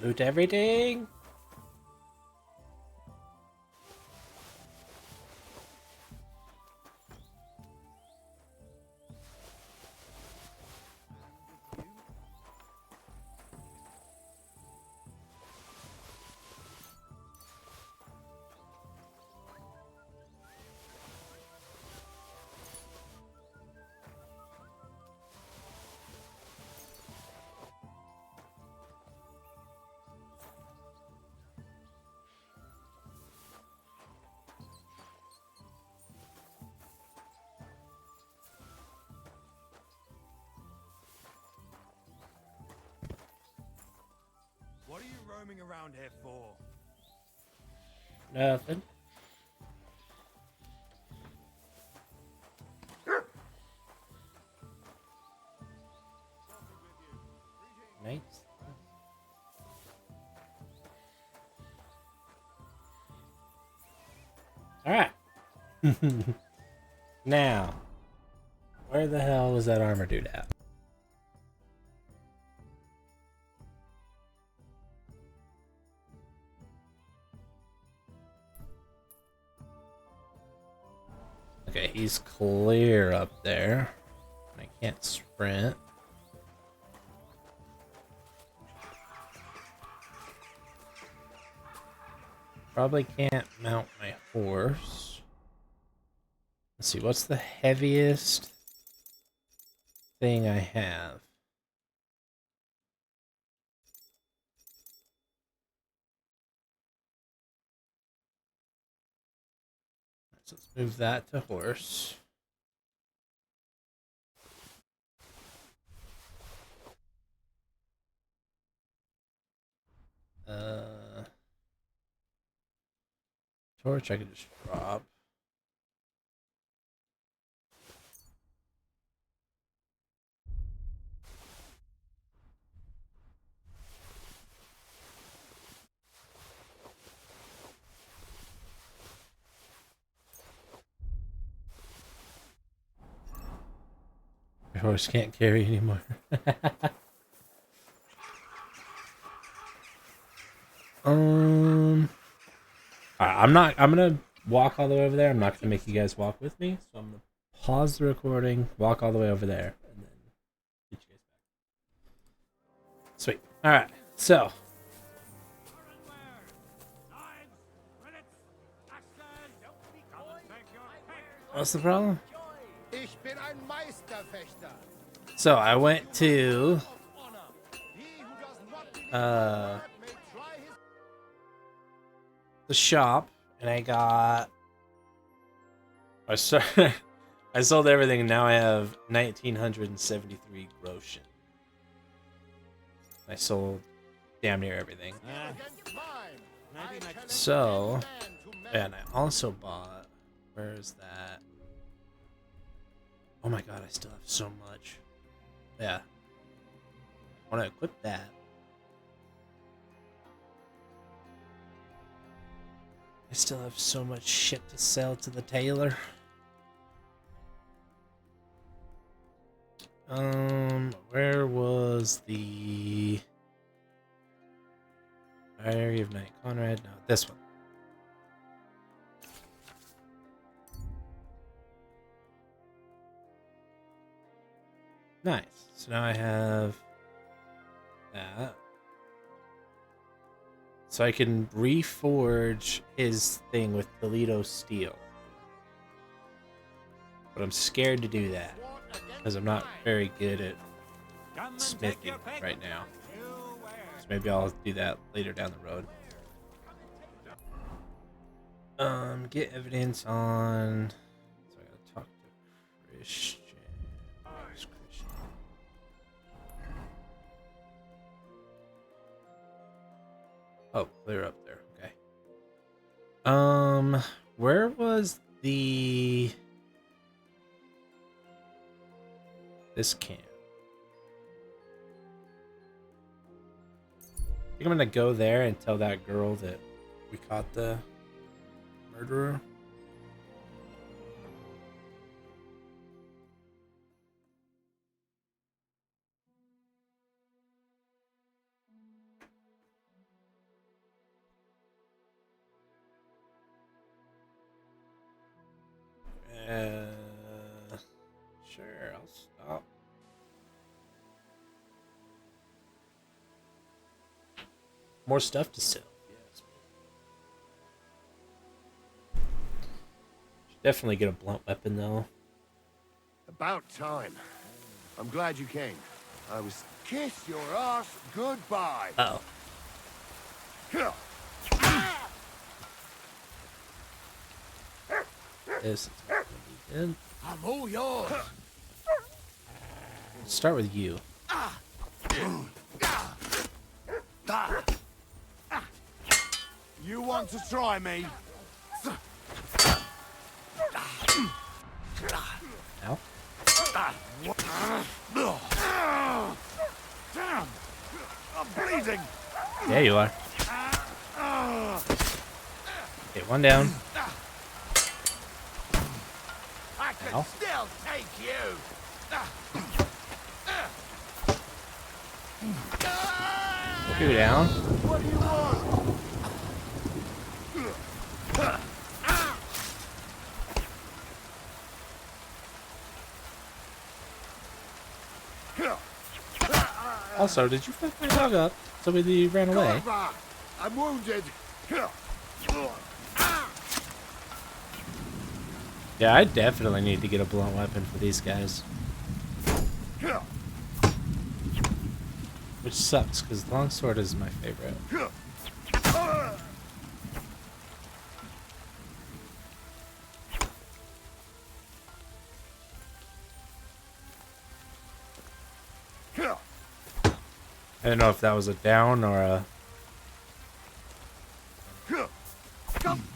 Loot everything. roaming around here for? Nothing. Nice. All right. Now, where the hell was that armor dude at? Okay, he's clear up there. I can't sprint. Probably can't mount my horse. Let's see, what's the heaviest thing I have? So let's move that to horse. Torch I can just drop. Your horse can't carry anymore. Alright, I'm gonna walk all the way over there. I'm not gonna make you guys walk with me, so I'm gonna pause the recording, walk all the way over there, and then get you guys back. Sweet. Alright, so what's the problem? Ich bin ein Meisterfechter. So I went to the shop and I got I sold everything and now I have 1973 groschen. I sold damn near everything. So and I also bought, where's that? Oh my god, I still have so much. Yeah. I want to equip that. I still have so much shit to sell to the tailor. Where was the Diary of Knight Conrad? No, this one. Nice. So now I have that. So I can reforge his thing with Toledo steel. But I'm scared to do that because I'm not very good at smithing right now. So maybe I'll do that later down the road. Get evidence on. So I gotta talk to Christian. Oh, clear up there. Okay. Where was this camp? I think I'm gonna go there and tell that girl that we caught the murderer. Sure, I'll stop. More stuff to sell. Yes. Should definitely get a blunt weapon though. About time. I'm glad you came. I was kiss your ass goodbye. Uh oh. This is not gonna be good. I'm all yours. Let's start with you. want to try me? Ow. Damn! I'm bleeding! There you are. Okay, one down. I can Ow. still take you! Two down. What do you want? Also, did you fuck my dog up so we ran away? I'm wounded. Yeah, I definitely need to get a blunt weapon for these guys. Which sucks, because longsword is my favorite. I don't know if that was a down or a... Go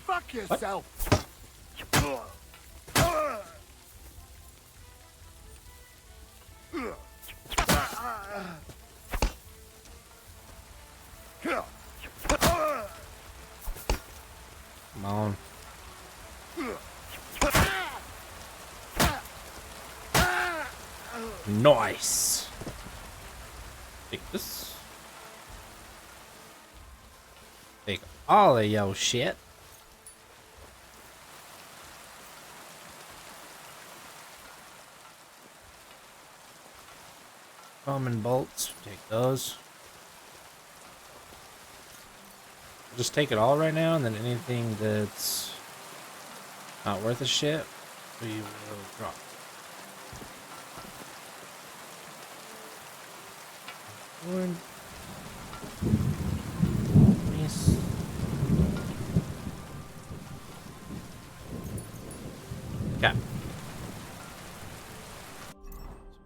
fuck yourself! Come on. Nice. Take this. Take all of your shit. Common bolts. Take those. Just take it all right now, and then anything that's not worth a shit, we will drop. One. Yes. Okay. So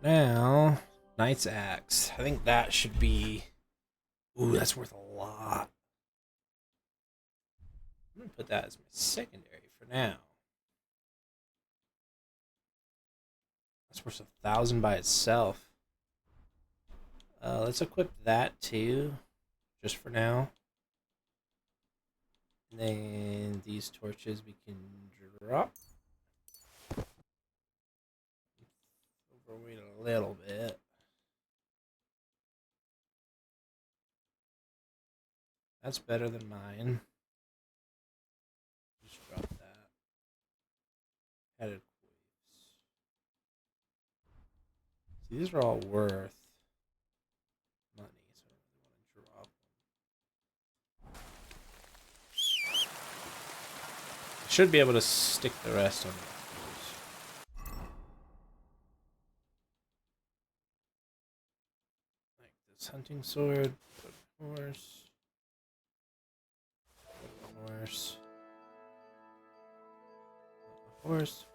now, Knight's Axe. I think that should be... Ooh, that's worth a lot. I'm gonna put that as my secondary for now. That's worth 1,000 by itself. Let's equip that too, just for now. And then these torches we can drop. Overweight a little bit. That's better than mine. Just drop that. Added quotes. See, these are all worth money, so I don't really want to drop them. I should be able to stick the rest on the like this hunting sword, put a horse. Horse. Horse.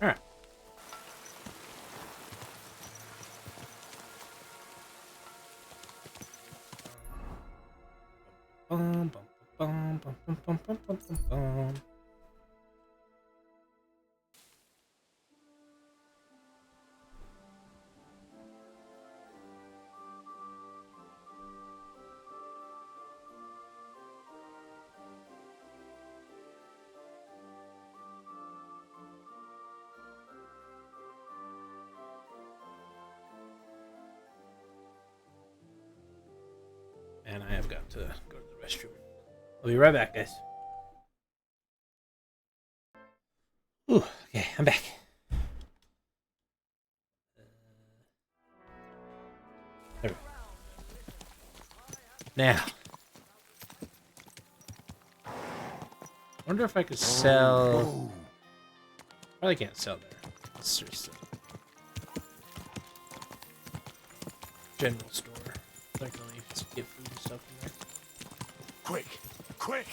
All right. Bum, bum, bum, bum, bum, bum, bum, bum, bum. And I have got to go to the restroom. I'll be right back, guys. Ooh, okay, I'm back. There we go. Now, I wonder if I could sell. Probably can't sell there. Seriously. General store. Like only get food and stuff in there. Quick!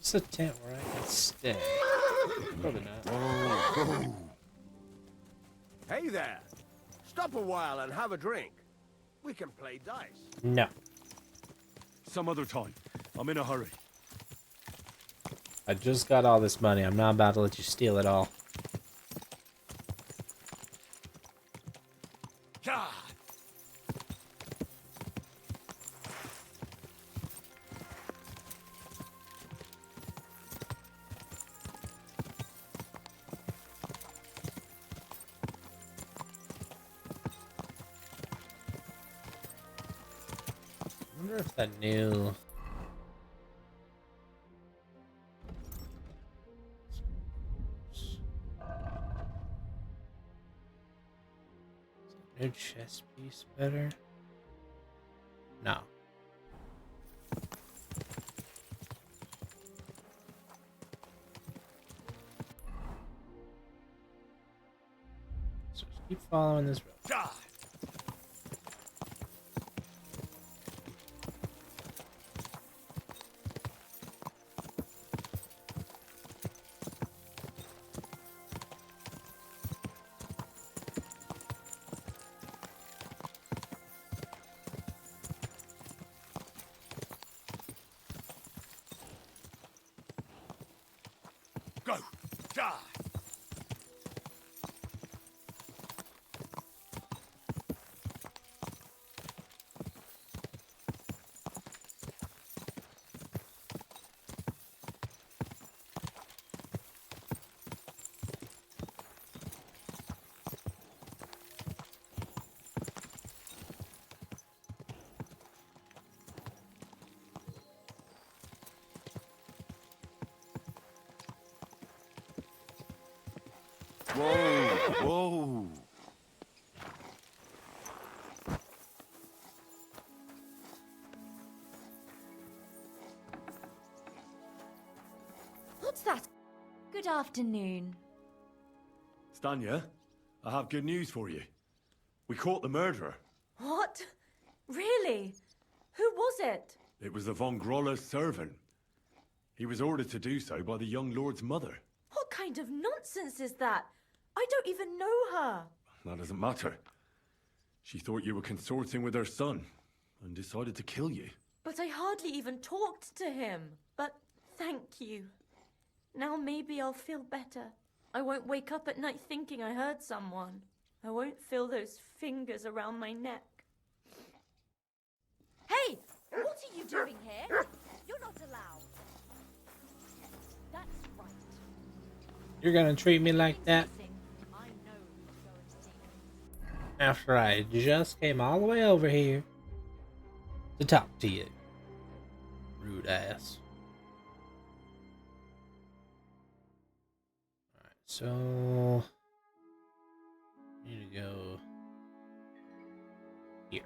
It's a tent where I can stay. Probably not. Hey there! Stop a while and have a drink. We can play dice. No. Some other time. I'm in a hurry. I just got all this money. I'm not about to let you steal it all. God. I wonder if that new... New chess piece better? No. So just keep following this road. God. Go. Die. Whoa, whoa. What's that? Good afternoon. Stanya, I have good news for you. We caught the murderer. What? Really? Who was it? It was the von Groller's servant. He was ordered to do so by the young lord's mother. What kind of nonsense is that? I don't even know her. That doesn't matter. She thought you were consorting with her son and decided to kill you. But I hardly even talked to him. But thank you. Now maybe I'll feel better. I won't wake up at night thinking I hurt someone. I won't feel those fingers around my neck. Hey! What are you doing here? You're not allowed. That's right. You're gonna treat me like that? I know who to go and see. After I just came all the way over here to talk to you. Rude ass. Alright, so... need to go... here.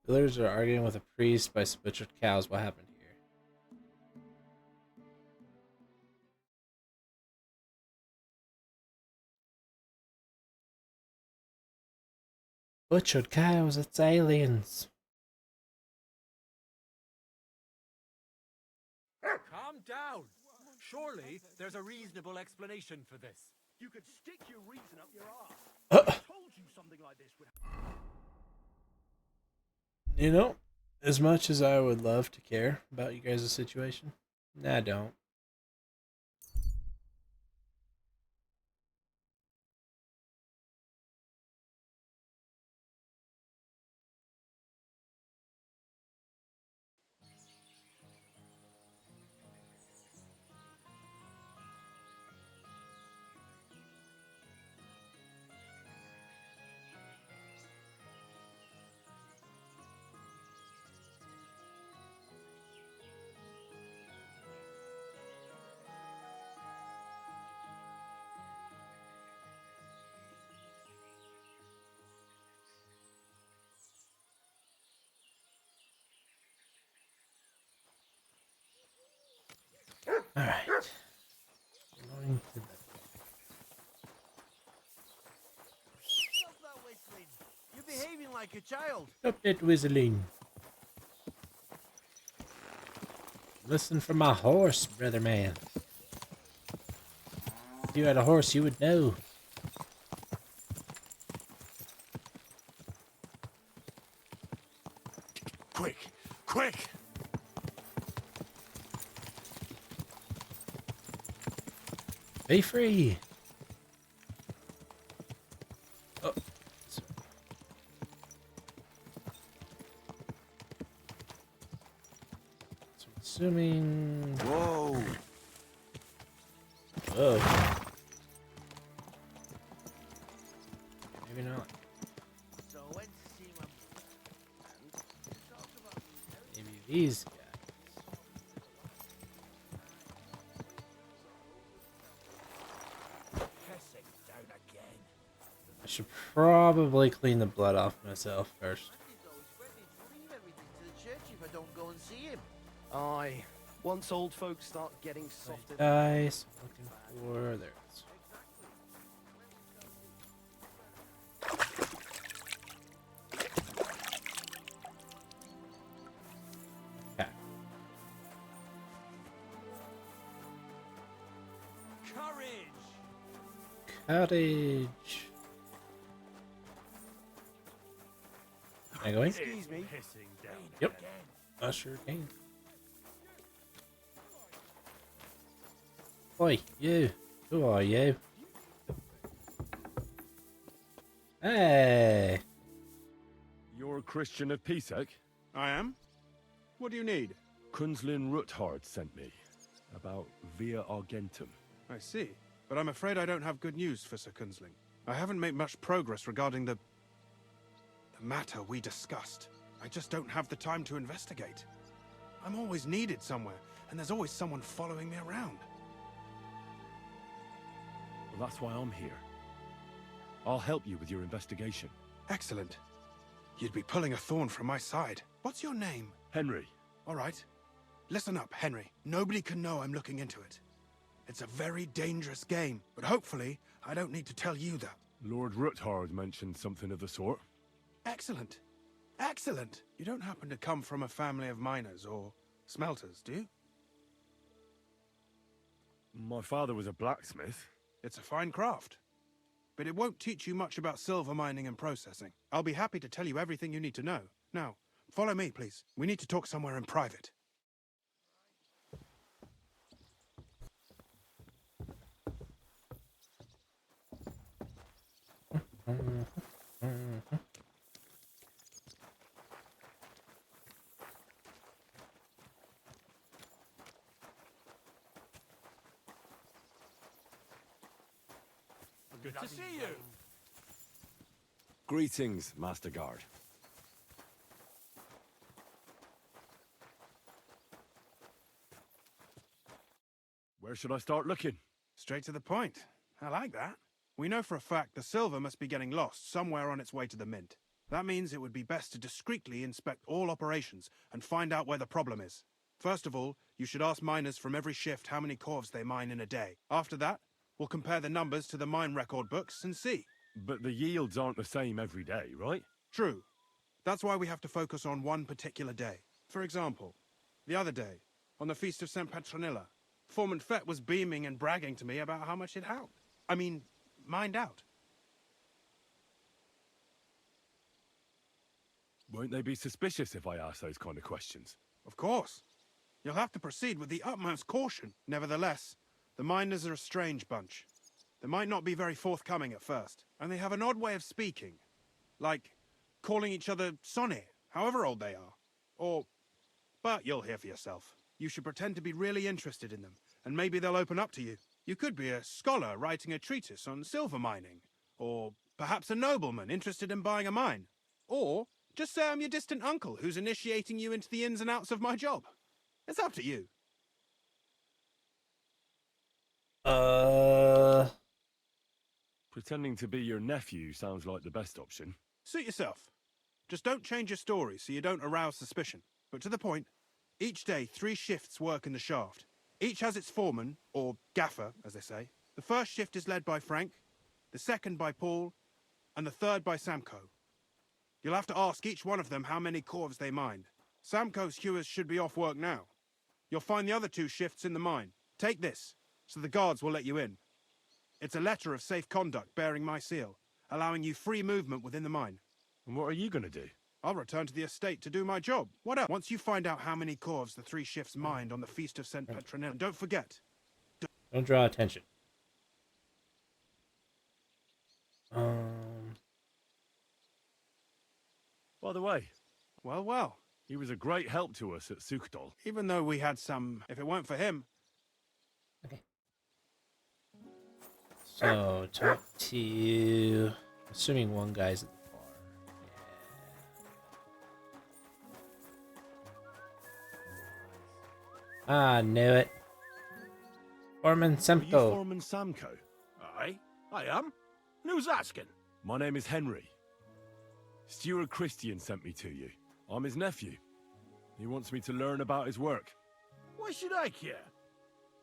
Villagers are arguing with a priest by some butchered cows. What happened here? Butchered cows, it's aliens. Calm down. Surely there's a reasonable explanation for this. You could stick your reason up your ass. I told you something like this would happen. You know, as much as I would love to care about you guys' situation, I don't. Alright. Going to the... Stop that whistling. You're behaving like a child. Stop that whistling. Listen for my horse, brother man. If you had a horse, you would know. Quick, quick! Be free. Oh. So assuming. Whoa. Whoa. Maybe not. So went to see my Maybe these guys. I should probably clean the blood off myself first. leave everything to the church if I don't go and see him. Aye. Once old folks start getting softer. Dice. Looking for there. It is. Okay. Cottage. Am I going? Excuse me. Yep. I sure can. Oi, you. Who are you? Hey. You're a Christian of Pisek? I am. What do you need? Kunzlin Ruthard sent me. About Via Argentum. I see. But I'm afraid I don't have good news for Sir Kunzling. I haven't made much progress regarding the matter we discussed. I just don't have the time to investigate. I'm always needed somewhere, and there's always someone following me around. Well, that's why I'm here. I'll help you with your investigation. Excellent. You'd be pulling a thorn from my side. What's your name? Henry. All right. Listen up, Henry. Nobody can know I'm looking into it. It's a very dangerous game, but hopefully I don't need to tell you that. Lord Ruthard mentioned something of the sort. Excellent. Excellent. You don't happen to come from a family of miners or smelters, do you? My father was a blacksmith. It's a fine craft. But it won't teach you much about silver mining and processing. I'll be happy to tell you everything you need to know. Now, follow me, please. We need to talk somewhere in private. Good to see you. Greetings, Master Guard. Where should I start looking? Straight to the point. I like that. We know for a fact the silver must be getting lost somewhere on its way to the mint. That means it would be best to discreetly inspect all operations and find out where the problem is. First of all, you should ask miners from every shift how many corves they mine in a day. After that, we'll compare the numbers to the mine record books and see. But the yields aren't the same every day, right? True. That's why we have to focus on one particular day. For example, the other day, on the Feast of St. Petronilla, Foreman Fett was beaming and bragging to me about how much it helped. Mined out. Won't they be suspicious if I ask those kind of questions? Of course. You'll have to proceed with the utmost caution. Nevertheless, the miners are a strange bunch. They might not be very forthcoming at first, and they have an odd way of speaking. Like calling each other Sonny, however old they are. But you'll hear for yourself. You should pretend to be really interested in them, and maybe they'll open up to you. You could be a scholar writing a treatise on silver mining, or perhaps a nobleman interested in buying a mine. Or just say I'm your distant uncle who's initiating you into the ins and outs of my job. It's up to you. Pretending to be your nephew sounds like the best option. Suit yourself. Just don't change your story so you don't arouse suspicion. But to the point, each day 3 shifts work in the shaft. Each has its foreman, or gaffer, as they say. The first shift is led by Frank, the second by Paul, and the third by Samko. You'll have to ask each one of them how many corves they mine. Samko's hewers should be off work now. You'll find the other 2 shifts in the mine. Take this, so the guards will let you in. It's a letter of safe conduct bearing my seal, allowing you free movement within the mine. And what are you going to do? I'll return to the estate to do my job. What else? Once you find out how many corves the 3 shifts mined on the Feast of St. Petronilla, don't forget. Don't draw attention. By the way, Well. he was a great help to us at Sukhdol. Even though we had some, if it weren't for him. Okay. So, talk to... Assuming one guy's at the bar. Yeah. Knew it. Foreman Are you Semko. Foreman Samko? Aye, I am. And who's asking? My name is Henry. Steward Christian sent me to you. I'm his nephew. He wants me to learn about his work. Why should I care?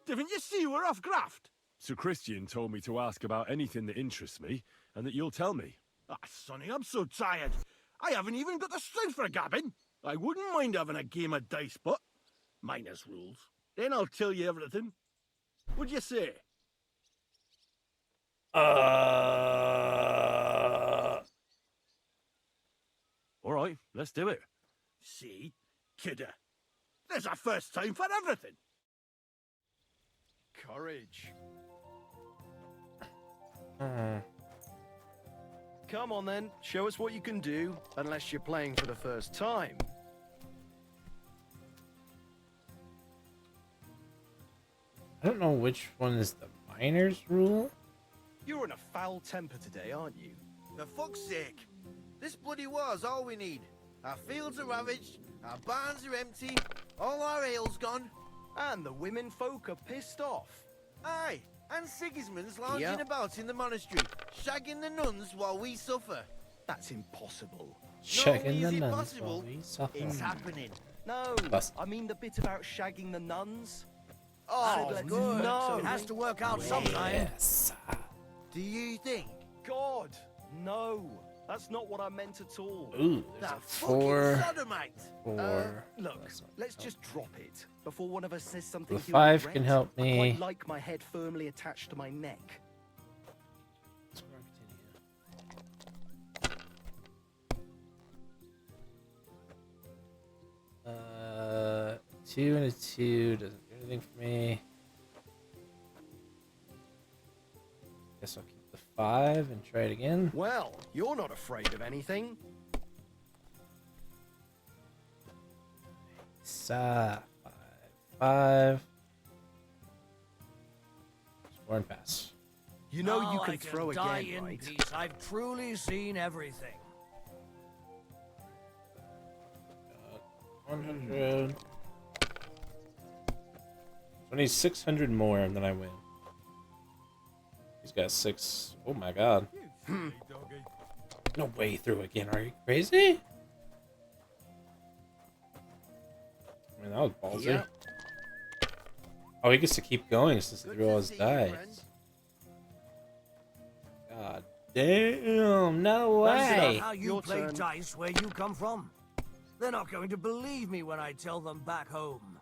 Didn't you see we're off graft? Sir Christian told me to ask about anything that interests me, and that you'll tell me. Ah, Sonny, I'm so tired. I haven't even got the strength for gabbing. I wouldn't mind having a game of dice, but minus rules. Then I'll tell you everything. What'd you say? All right, let's do it. See? Kidder. There's a first time for everything. Courage. Hmm. Come on then, show us what you can do, unless you're playing for the first time. I don't know which one is the miner's rule. You're in a foul temper today, aren't you? For fuck's sake. This bloody war's all we need. Our fields are ravaged, our barns are empty, all our ale's gone. And the women folk are pissed off. Aye, and Sigismund's lounging Yep. about in the monastery, shagging the nuns while we suffer. That's impossible. Checking Not the only is it nuns possible, while we suffer. it's happening. No, Bust. I mean the bit about shagging the nuns. Oh, Let's good. no. It has to work out sometime. Yes. Do you think? God, no. That's not what I meant at all. Ooh, there's That a fucking 4. sodomite. 4. Look, let's just drop it before one of us says something. The he'll 5 regret. can help I me. quite like my head firmly attached to my neck. Uh, 2 and a 2 doesn't do anything for me. Guess I'll keep the 5 and try it again. Well, you're not afraid of anything. Five. 5. Score and pass. You know you Now can I throw die again, in right? peace. I've truly seen everything. 100. So I need 600 more and then I win. He's got 6. Oh my god. No way through again. Are you crazy? I mean, that was ballsy. Yep. Oh, he gets to keep going since he Good threw all to his see you, dice. friend. God damn, no That's not way. how you Your play turn. dice where you come from. They're not going to believe me when I tell them back home.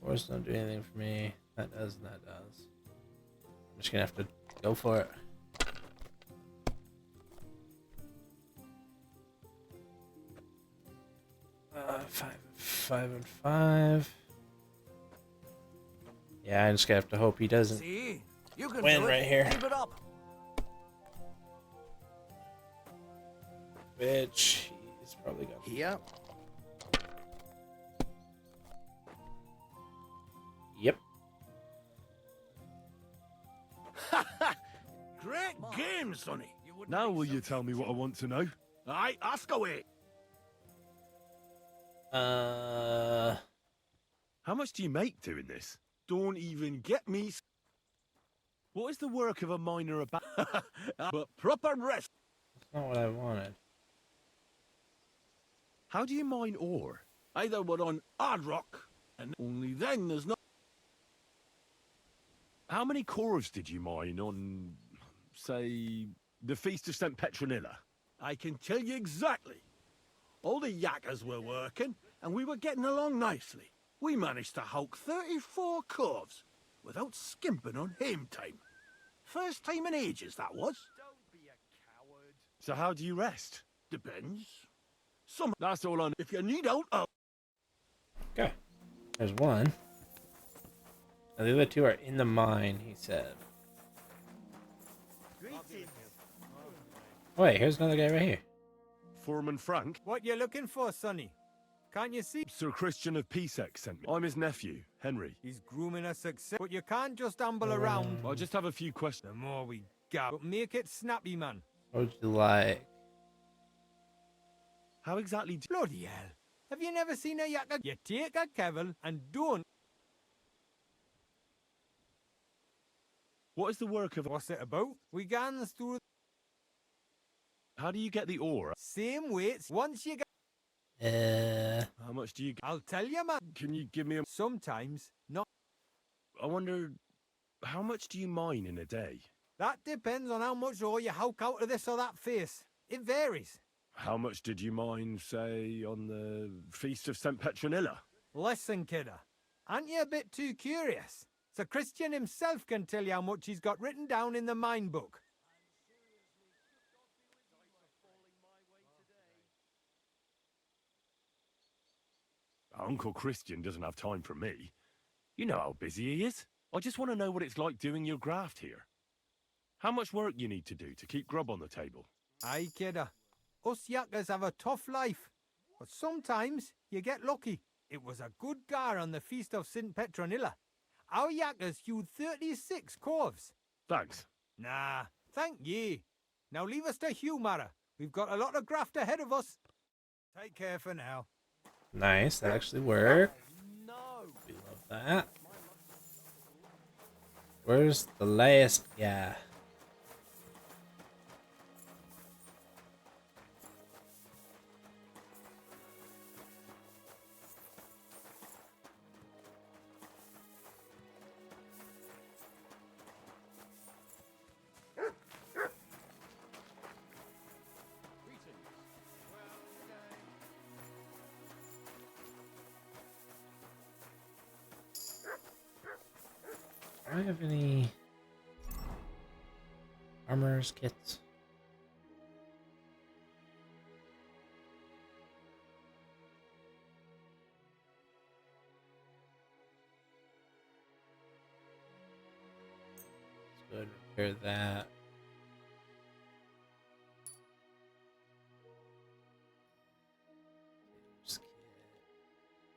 Force don't do anything for me. That does and that does. I'm just gonna have to go for it. Five and 5. Yeah, I just gonna have to hope he doesn't See? You can win do it. right here. Keep it up. Which he's probably got. Yep. Yep. Great game, Sonny. Now will you tell me what I want to know? Aye, ask away. How much do you make doing this? Don't even get me. What is the work of a miner about? But proper rest. That's not what I wanted. How do you mine ore? Either we're on hard rock, and only then there's no... How many cores did you mine on, say, the Feast of St. Petronilla? I can tell you exactly. All the yakkers were working, and we were getting along nicely. We managed to hulk 34 corves without skimping on hame time. First time in ages, that was. So how do you rest? Depends. Some... That's all on... If you need out... Okay. There's one. Now the other two are in the mine, he said. Oh, wait, here's another guy right here. Foreman Frank? What you looking for, Sonny? Can't you see? Sir Christian of Peacex sent me. I'm his nephew, Henry. He's grooming a success, but you can't just amble around. I just have a few questions. The more we gab, but make it snappy, man. What would you like? How exactly do... Bloody hell. Have you never seen a yakker? You take a kevil and don't... What is the work of... What's it about? We gans through... How do you get the ore? Same weights. Once you get... How much do you... I'll tell you, man. Can you give me a... Sometimes, not... I wonder... How much do you mine in a day? That depends on how much ore you hulk out of this or that face. It varies. How much did you mine, say, on the Feast of St. Petronilla? Listen, kidder. Aren't you a bit too curious? Sir Christian himself can tell you how much he's got written down in the mine book. Uncle Christian doesn't have time for me. You know how busy he is. I just want to know what it's like doing your graft here. How much work you need to do to keep grub on the table. Aye, kidder. Us yakkers have a tough life, but sometimes you get lucky. It was a good gar on the Feast of St. Petronilla. Our yakkers hewed 36 corves. Thanks. Nah, thank ye. Now leave us to hew, Mara. We've got a lot of graft ahead of us. Take care for now. Nice, that actually worked. We love that. Where's the last guy? Do I have any armor's kits? Let's go ahead and repair that.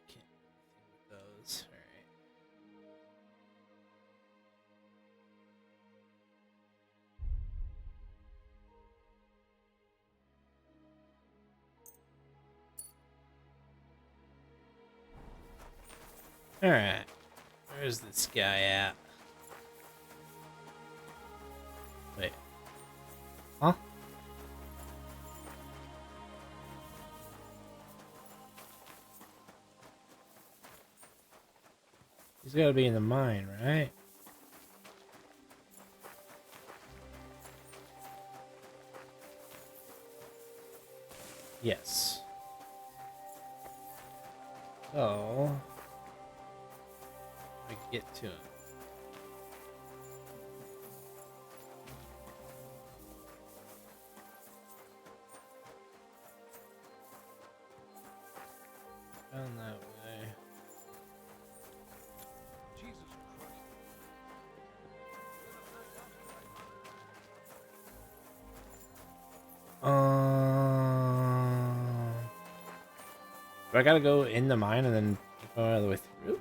Can't do anything with those. All right. Alright, where's this guy at? Wait. Huh? He's gotta be in the mine, right? Yes. So... I get to him. Down that way. Jesus Christ. Do I gotta go in the mine and then go all the way through?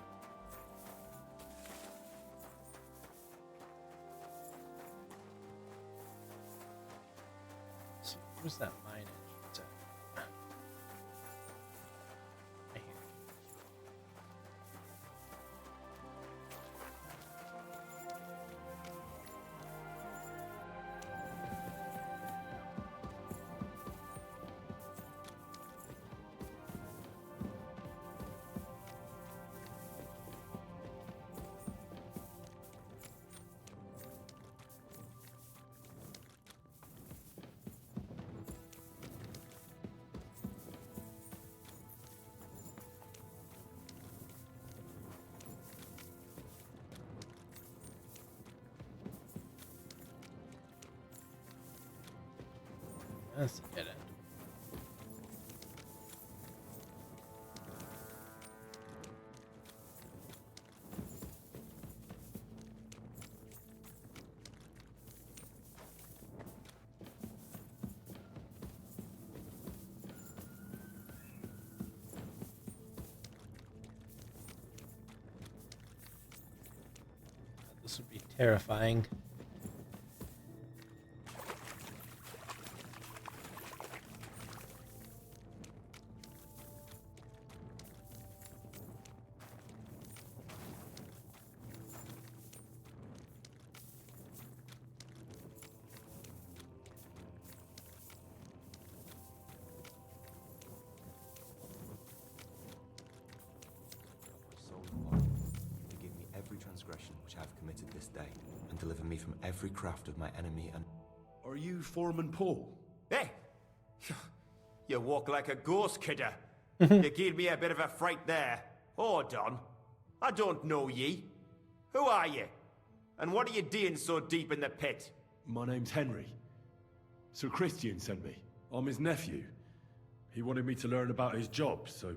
Where's that mine entrance at? Right here. That's a dead end. This would be terrifying. Forgive me every transgression which I have committed this day, and deliver me from every craft of my enemy and... Are you Foreman Paul? Hey! You walk like a ghost, kidder. You gave me a bit of a fright there. Hold on. I don't know ye. Who are you? And what are you doing so deep in the pit? My name's Henry. Sir Christian sent me. I'm his nephew. He wanted me to learn about his job, so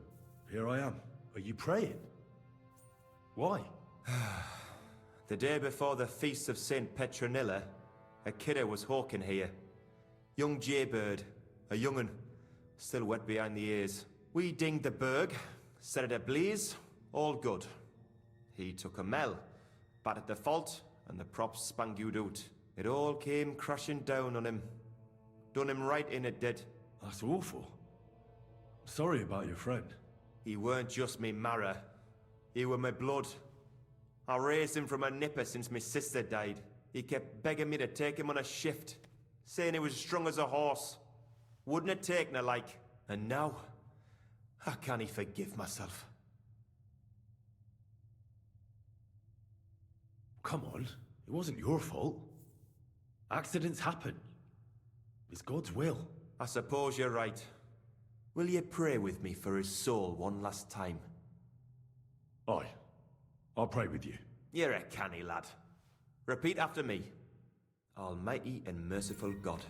here I am. Are you praying? Why? The day before the feast of St. Petronilla, a kidder was hawking here. Young jaybird, a young'un, still wet behind the ears. We dinged the berg, set it ablaze, all good. He took a mell, battered the fault, and the props spangued out. It all came crashing down on him. Done him right in, it did. That's awful. Sorry about your friend. He weren't just me marrow. He were my blood. I raised him from a nipper since my sister died. He kept begging me to take him on a shift, saying he was strong as a horse. Wouldn't it take no like? And now, I can't forgive myself. Come on, it wasn't your fault. Accidents happen. It's God's will. I suppose you're right. Will you pray with me for his soul one last time? Aye. I'll pray with you. You're a canny lad. Repeat after me. Almighty and merciful God,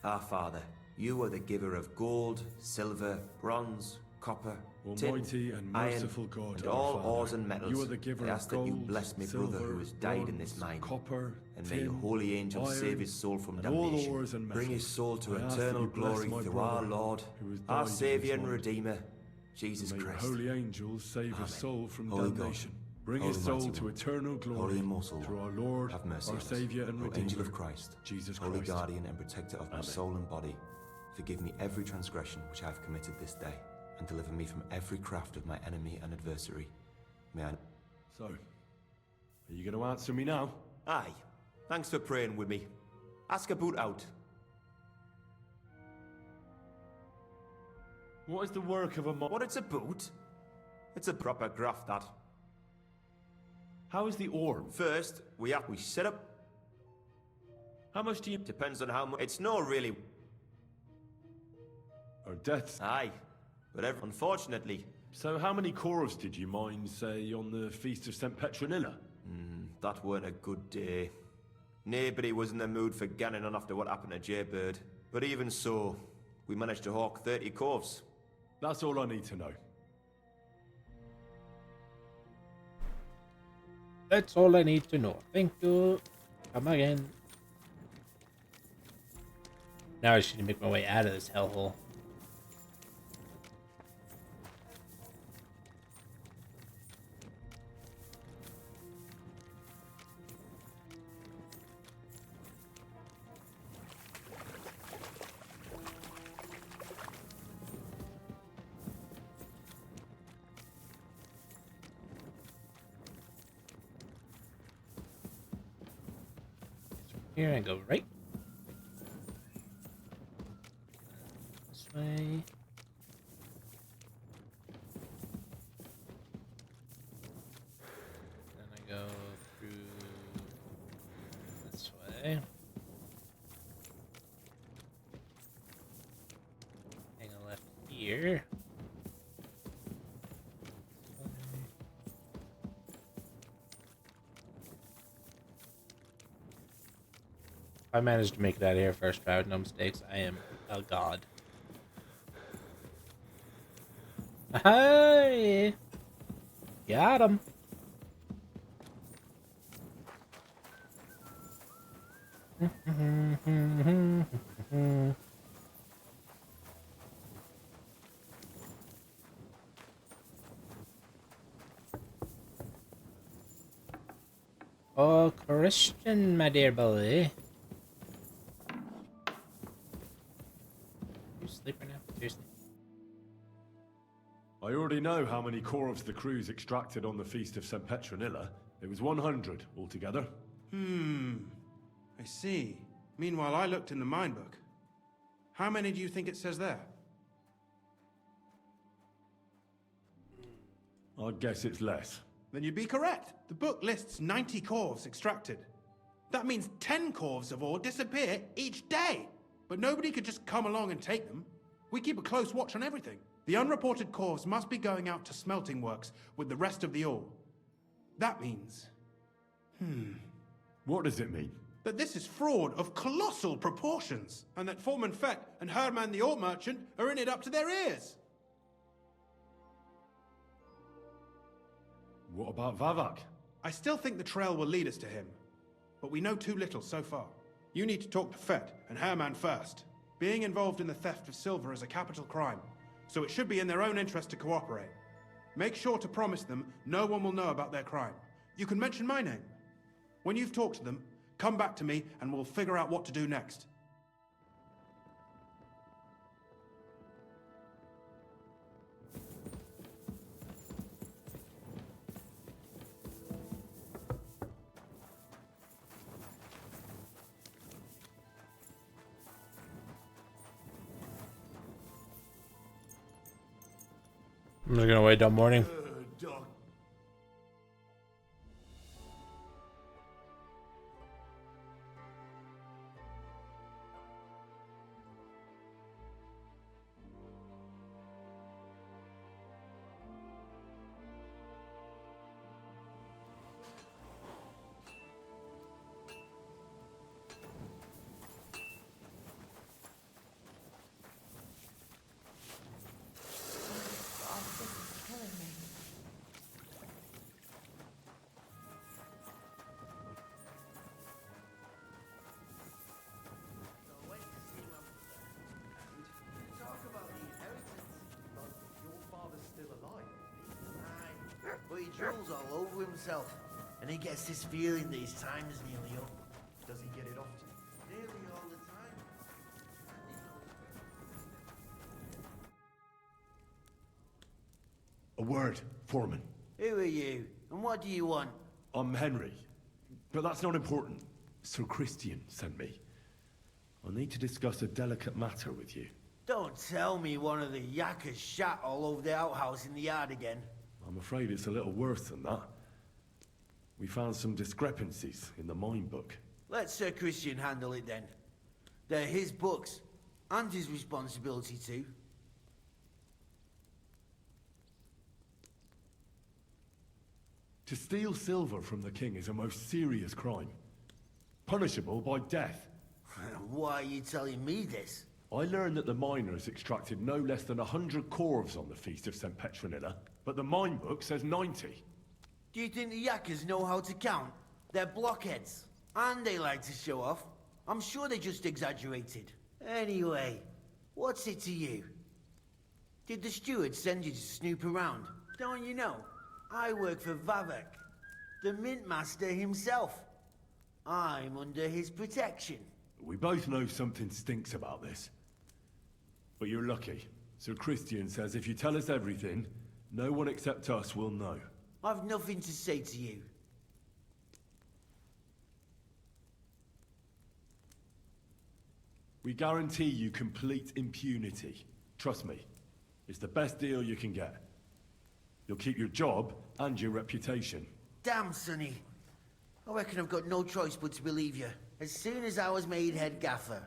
our Father, you are the giver of gold, silver, bronze, copper, Almighty tin, and merciful iron, God, and our all Father, ores and metals. you are the giver I of ask that you gold, bless me silver, brother who has died in this bronze, mine. copper, And may your tin, holy angels iron, save his soul from and all damnation. ores and Bring his metals. soul to I ask that eternal you bless glory my through brother our Lord, who has died our in this Saviour and mine. Redeemer, Jesus May your Christ. holy angels save his soul from Holy God, damnation. Bring Holy his soul Mighty to One, eternal glory Holy Immortal through our One, Lord, have mercy our on us. Saviour and O Redeemer, Angel of Christ, Jesus Holy Christ. Guardian and Protector of my Amen. soul and body, forgive me every transgression which I have committed this day, and deliver me from every craft of my enemy and adversary. May I... So, are you going to answer me now? Aye. Thanks for praying with me. Ask about out. What is the work of a What it's about? It's a proper graft, that. How is the orb? First, we set up. How much do you... Depends on how much... It's not really... Or deaths? Aye. But unfortunately... So how many corves did you mine, say, on the Feast of St. Petronilla? That weren't a good day. Nobody was in the mood for ganning on after what happened to Jaybird. But even so, we managed to hawk 30 corves. That's all I need to know. That's all I need to know. Thank you. Come again. Now I just need to make my way out of this hellhole. Here and go right. This way. Then I go through this way. Hang a left here. I managed to make it out of here first try with no mistakes. I am a god. Hey! Got him. Oh, Christian, my dear boy. You sleeping now? Seriously? I already know how many corvs the crews extracted on the Feast of St. Petronilla. It was 100 altogether. I see. Meanwhile, I looked in the mine book. How many do you think it says there? I'd guess it's less. Then you'd be correct. The book lists 90 corvs extracted. That means 10 corvs of ore disappear each day. But nobody could just come along and take them. We keep a close watch on everything. The unreported corvs must be going out to smelting works with the rest of the ore. That means... What does it mean? that this is fraud of colossal proportions, and that Foreman Fett and Herman the ore merchant are in it up to their ears. What about Vavak? I still think the trail will lead us to him, but we know too little so far. You need to talk to Fett and Herman first. Being involved in the theft of silver is a capital crime, so it should be in their own interest to cooperate. Make sure to promise them no one will know about their crime. You can mention my name. When you've talked to them, come back to me and we'll figure out what to do next. I'm just gonna wait till morning. But he drools all over himself, and he gets this feeling that his time is nearly up. Does he get it often? Nearly all the time. A word, Foreman. Who are you, and what do you want? I'm Henry, but that's not important. Sir Christian sent me. I need to discuss a delicate matter with you. Don't tell me one of the yakkers shat all over the outhouse in the yard again. I'm afraid it's a little worse than that. We found some discrepancies in the mine book. Let Sir Christian handle it then. They're his books, and his responsibility too. To steal silver from the king is a most serious crime. Punishable by death. Why are you telling me this? I learned that the miners extracted no less than 100 corvs on the Feast of St. Petronilla, but the mine book says 90. Do you think the yakkers know how to count? They're blockheads, and they like to show off. I'm sure they just exaggerated. Anyway, what's it to you? Did the steward send you to snoop around? Don't you know? I work for Vavak, the mint master himself. I'm under his protection. We both know something stinks about this. But you're lucky. Sir Christian says if you tell us everything, no one except us will know. I've nothing to say to you. We guarantee you complete impunity. Trust me, it's the best deal you can get. You'll keep your job and your reputation. Damn, Sonny. I reckon I've got no choice but to believe you. As soon as I was made head gaffer,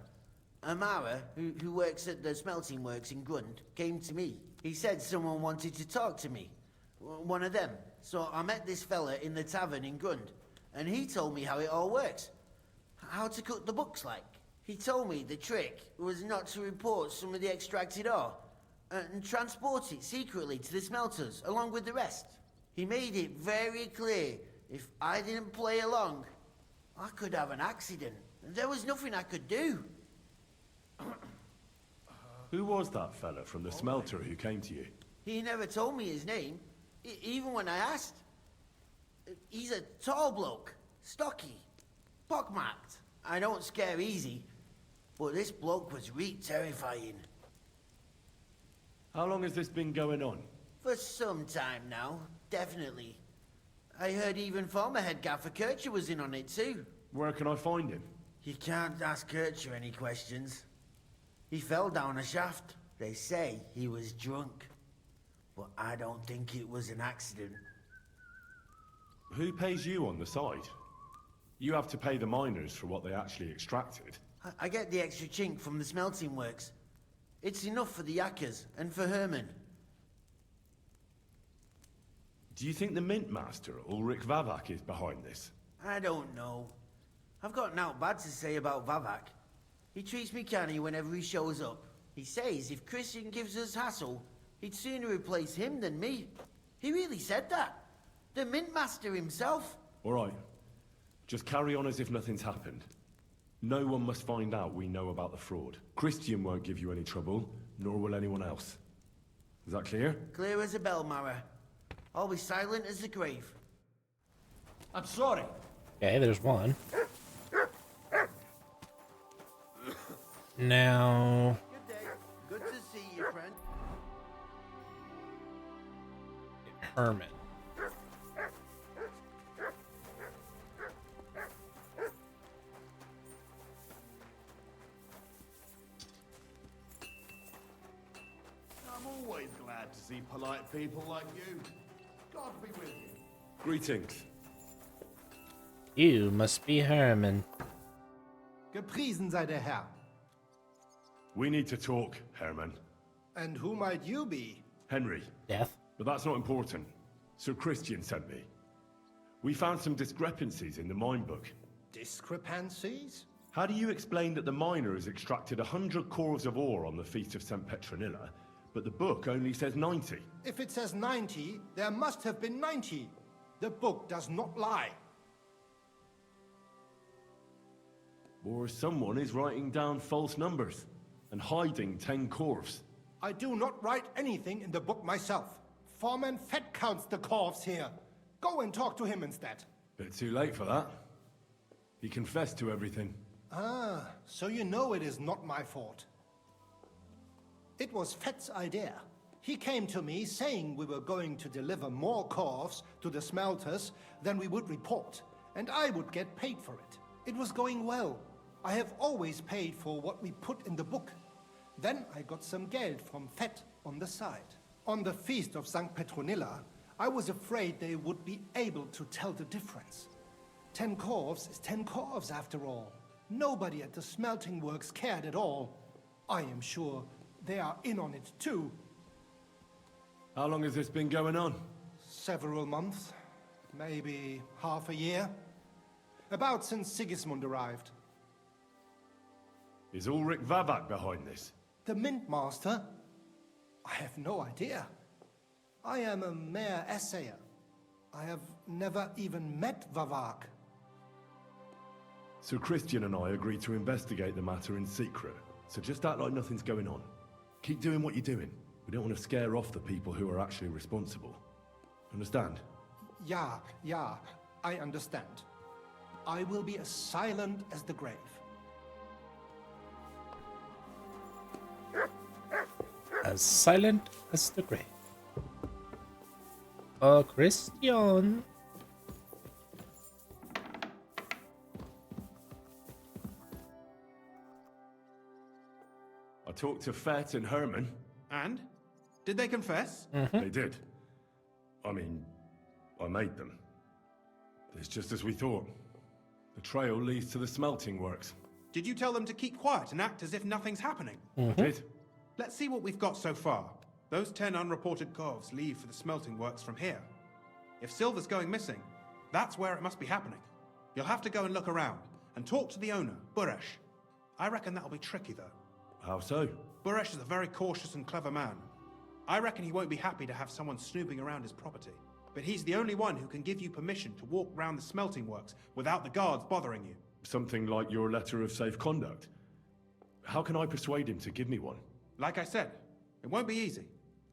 Amara, who works at the smelting works in Grund, came to me. He said someone wanted to talk to me. One of them. So I met this fella in the tavern in Grund, and he told me how it all works. How to cut the books, like. He told me the trick was not to report some of the extracted ore and transport it secretly to the smelters along with the rest. He made it very clear if I didn't play along, I could have an accident. There was nothing I could do. Who was that fella from the smelter who came to you? He never told me his name, even when I asked. He's a tall bloke, stocky, pockmarked. I don't scare easy, but this bloke was terrifying. How long has this been going on? For some time now, definitely. I heard even former head gaffer Kircher was in on it too. Where can I find him? You can't ask Kircher any questions. He fell down a shaft. They say he was drunk. But I don't think it was an accident. Who pays you on the side? You have to pay the miners for what they actually extracted. I get the extra chink from the smelting works. It's enough for the Yakkers and for Herman. Do you think the Mint Master, Ulrich Vavak, is behind this? I don't know. I've got naught bad to say about Vavak. He treats me canny whenever he shows up. He says if Christian gives us hassle, he'd sooner replace him than me. He really said that. The Mint Master himself. All right. Just carry on as if nothing's happened. No one must find out we know about the fraud. Christian won't give you any trouble, nor will anyone else. Is that clear? Clear as a bell, Mara. I'll be silent as the grave. I'm sorry. Okay, there's one. Now... Good day. Good to see you, friend. Herman. I'm always glad to see polite people like you. God be with you. Greetings. You must be Herman. Gepriesen sei der Herr. We need to talk, Herman. And who might you be? Henry. Death. But that's not important. Sir Christian sent me. We found some discrepancies in the mine book. Discrepancies? How do you explain that the miner has extracted 100 cores of ore on the Feast of St. Petronilla, but the book only says 90? If it says 90, there must have been 90. The book does not lie. Or someone is writing down false numbers and hiding 10 cores. I do not write anything in the book myself. Foreman Fett counts the corves here. Go and talk to him instead. Bit too late for that. He confessed to everything. Ah, so you know it is not my fault. It was Fett's idea. He came to me saying we were going to deliver more corves to the smelters than we would report, and I would get paid for it. It was going well. I have always paid for what we put in the book. Then I got some geld from Fett on the side. On the Feast of St. Petronilla, I was afraid they would be able to tell the difference. 10 corves is 10 corves after all. Nobody at the smelting works cared at all. I am sure they are in on it too. How long has this been going on? Several months, maybe half a year. About since Sigismund arrived. Is Ulrich Vavak behind this? The Mint Master? I have no idea. I am a mere assayer. I have never even met Vavak. Sir Christian and I agreed to investigate the matter in secret, so just act like nothing's going on. Keep doing what you're doing. We don't want to scare off the people who are actually responsible. Understand? Yeah, I understand. I will be as silent as the grave. As silent as the grave. Oh, Christian. I talked to Fett and Herman. And? Did they confess? They did. I mean, I made them. It's just as we thought. The trail leads to the smelting works. Did you tell them to keep quiet and act as if nothing's happening? I did. Let's see what we've got so far. Those 10 unreported corves leave for the smelting works from here. If silver's going missing, that's where it must be happening. You'll have to go and look around, and talk to the owner, Buresh. I reckon that'll be tricky, though. How so? Buresh is a very cautious and clever man. I reckon he won't be happy to have someone snooping around his property. But he's the only one who can give you permission to walk round the smelting works without the guards bothering you. Something like your letter of safe conduct? How can I persuade him to give me one? Like I said, it won't be easy.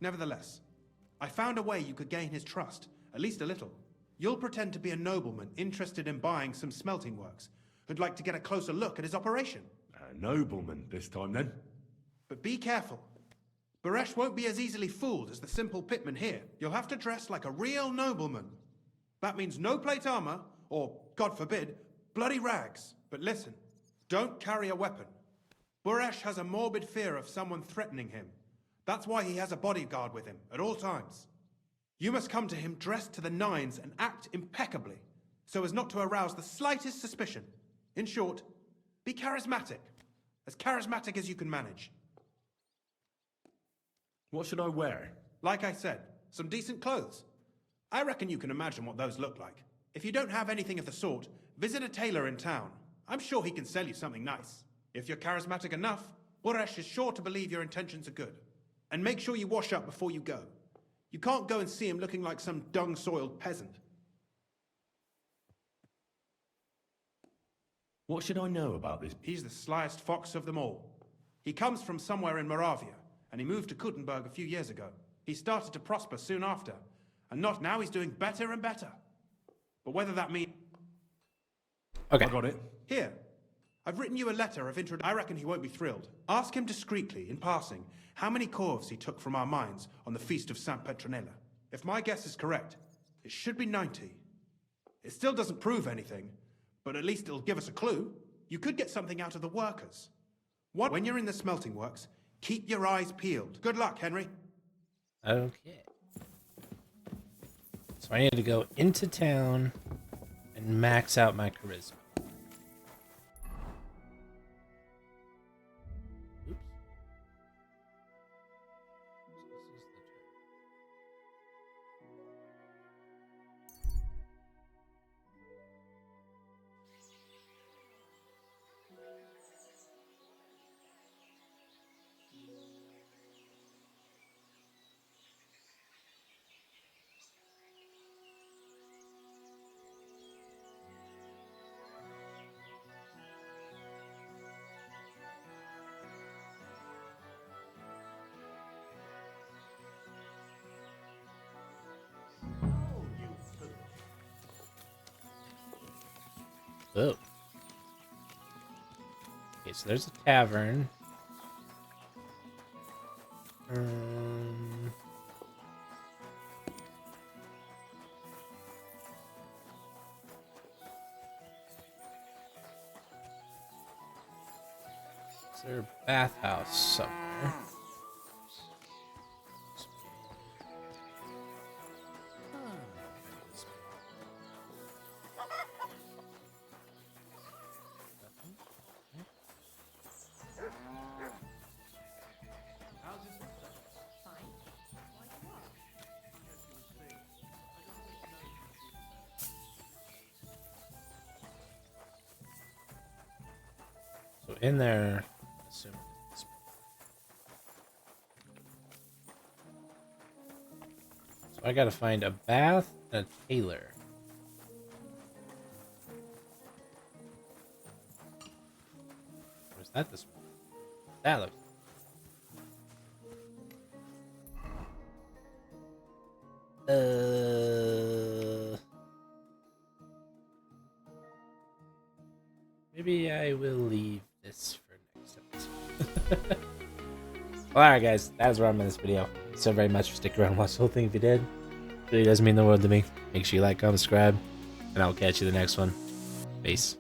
Nevertheless, I found a way you could gain his trust, at least a little. You'll pretend to be a nobleman interested in buying some smelting works, who'd like to get a closer look at his operation. A nobleman this time, then? But be careful. Buresh won't be as easily fooled as the simple pitman here. You'll have to dress like a real nobleman. That means no plate armor, or, God forbid, bloody rags. But listen, don't carry a weapon. Buresh has a morbid fear of someone threatening him. That's why he has a bodyguard with him at all times. You must come to him dressed to the nines and act impeccably, so as not to arouse the slightest suspicion. In short, be charismatic as you can manage. What should I wear? Like I said, some decent clothes. I reckon you can imagine what those look like. If you don't have anything of the sort, visit a tailor in town. I'm sure he can sell you something nice. If you're charismatic enough, Buresh is sure to believe your intentions are good. And make sure you wash up before you go. You can't go and see him looking like some dung-soiled peasant. What should I know about this? He's the slyest fox of them all. He comes from somewhere in Moravia, and he moved to Kuttenberg a few years ago. He started to prosper soon after, and not now he's doing better and better. But whether that means... Okay. I got it. Here. I've written you a letter of introduction. I reckon he won't be thrilled. Ask him discreetly, in passing, how many corves he took from our mines on the feast of St. Petronilla. If my guess is correct, it should be 90. It still doesn't prove anything, but at least it'll give us a clue. You could get something out of the workers. When you're in the smelting works, keep your eyes peeled. Good luck, Henry. Okay. So I need to go into town and max out my charisma. Oops. Oh. Okay, so there's a tavern. Is there a bathhouse somewhere? So in there, assuming it's... So I gotta find a bath and a tailor. Where's that this one? That looks... Maybe I will leave this for next episode. Well, alright guys, that is where I'm in this video. Thanks so very much for sticking around and watch the whole thing if you did. It really does mean the world to me. Make sure you like, comment, subscribe, and I will catch you in the next one. Peace.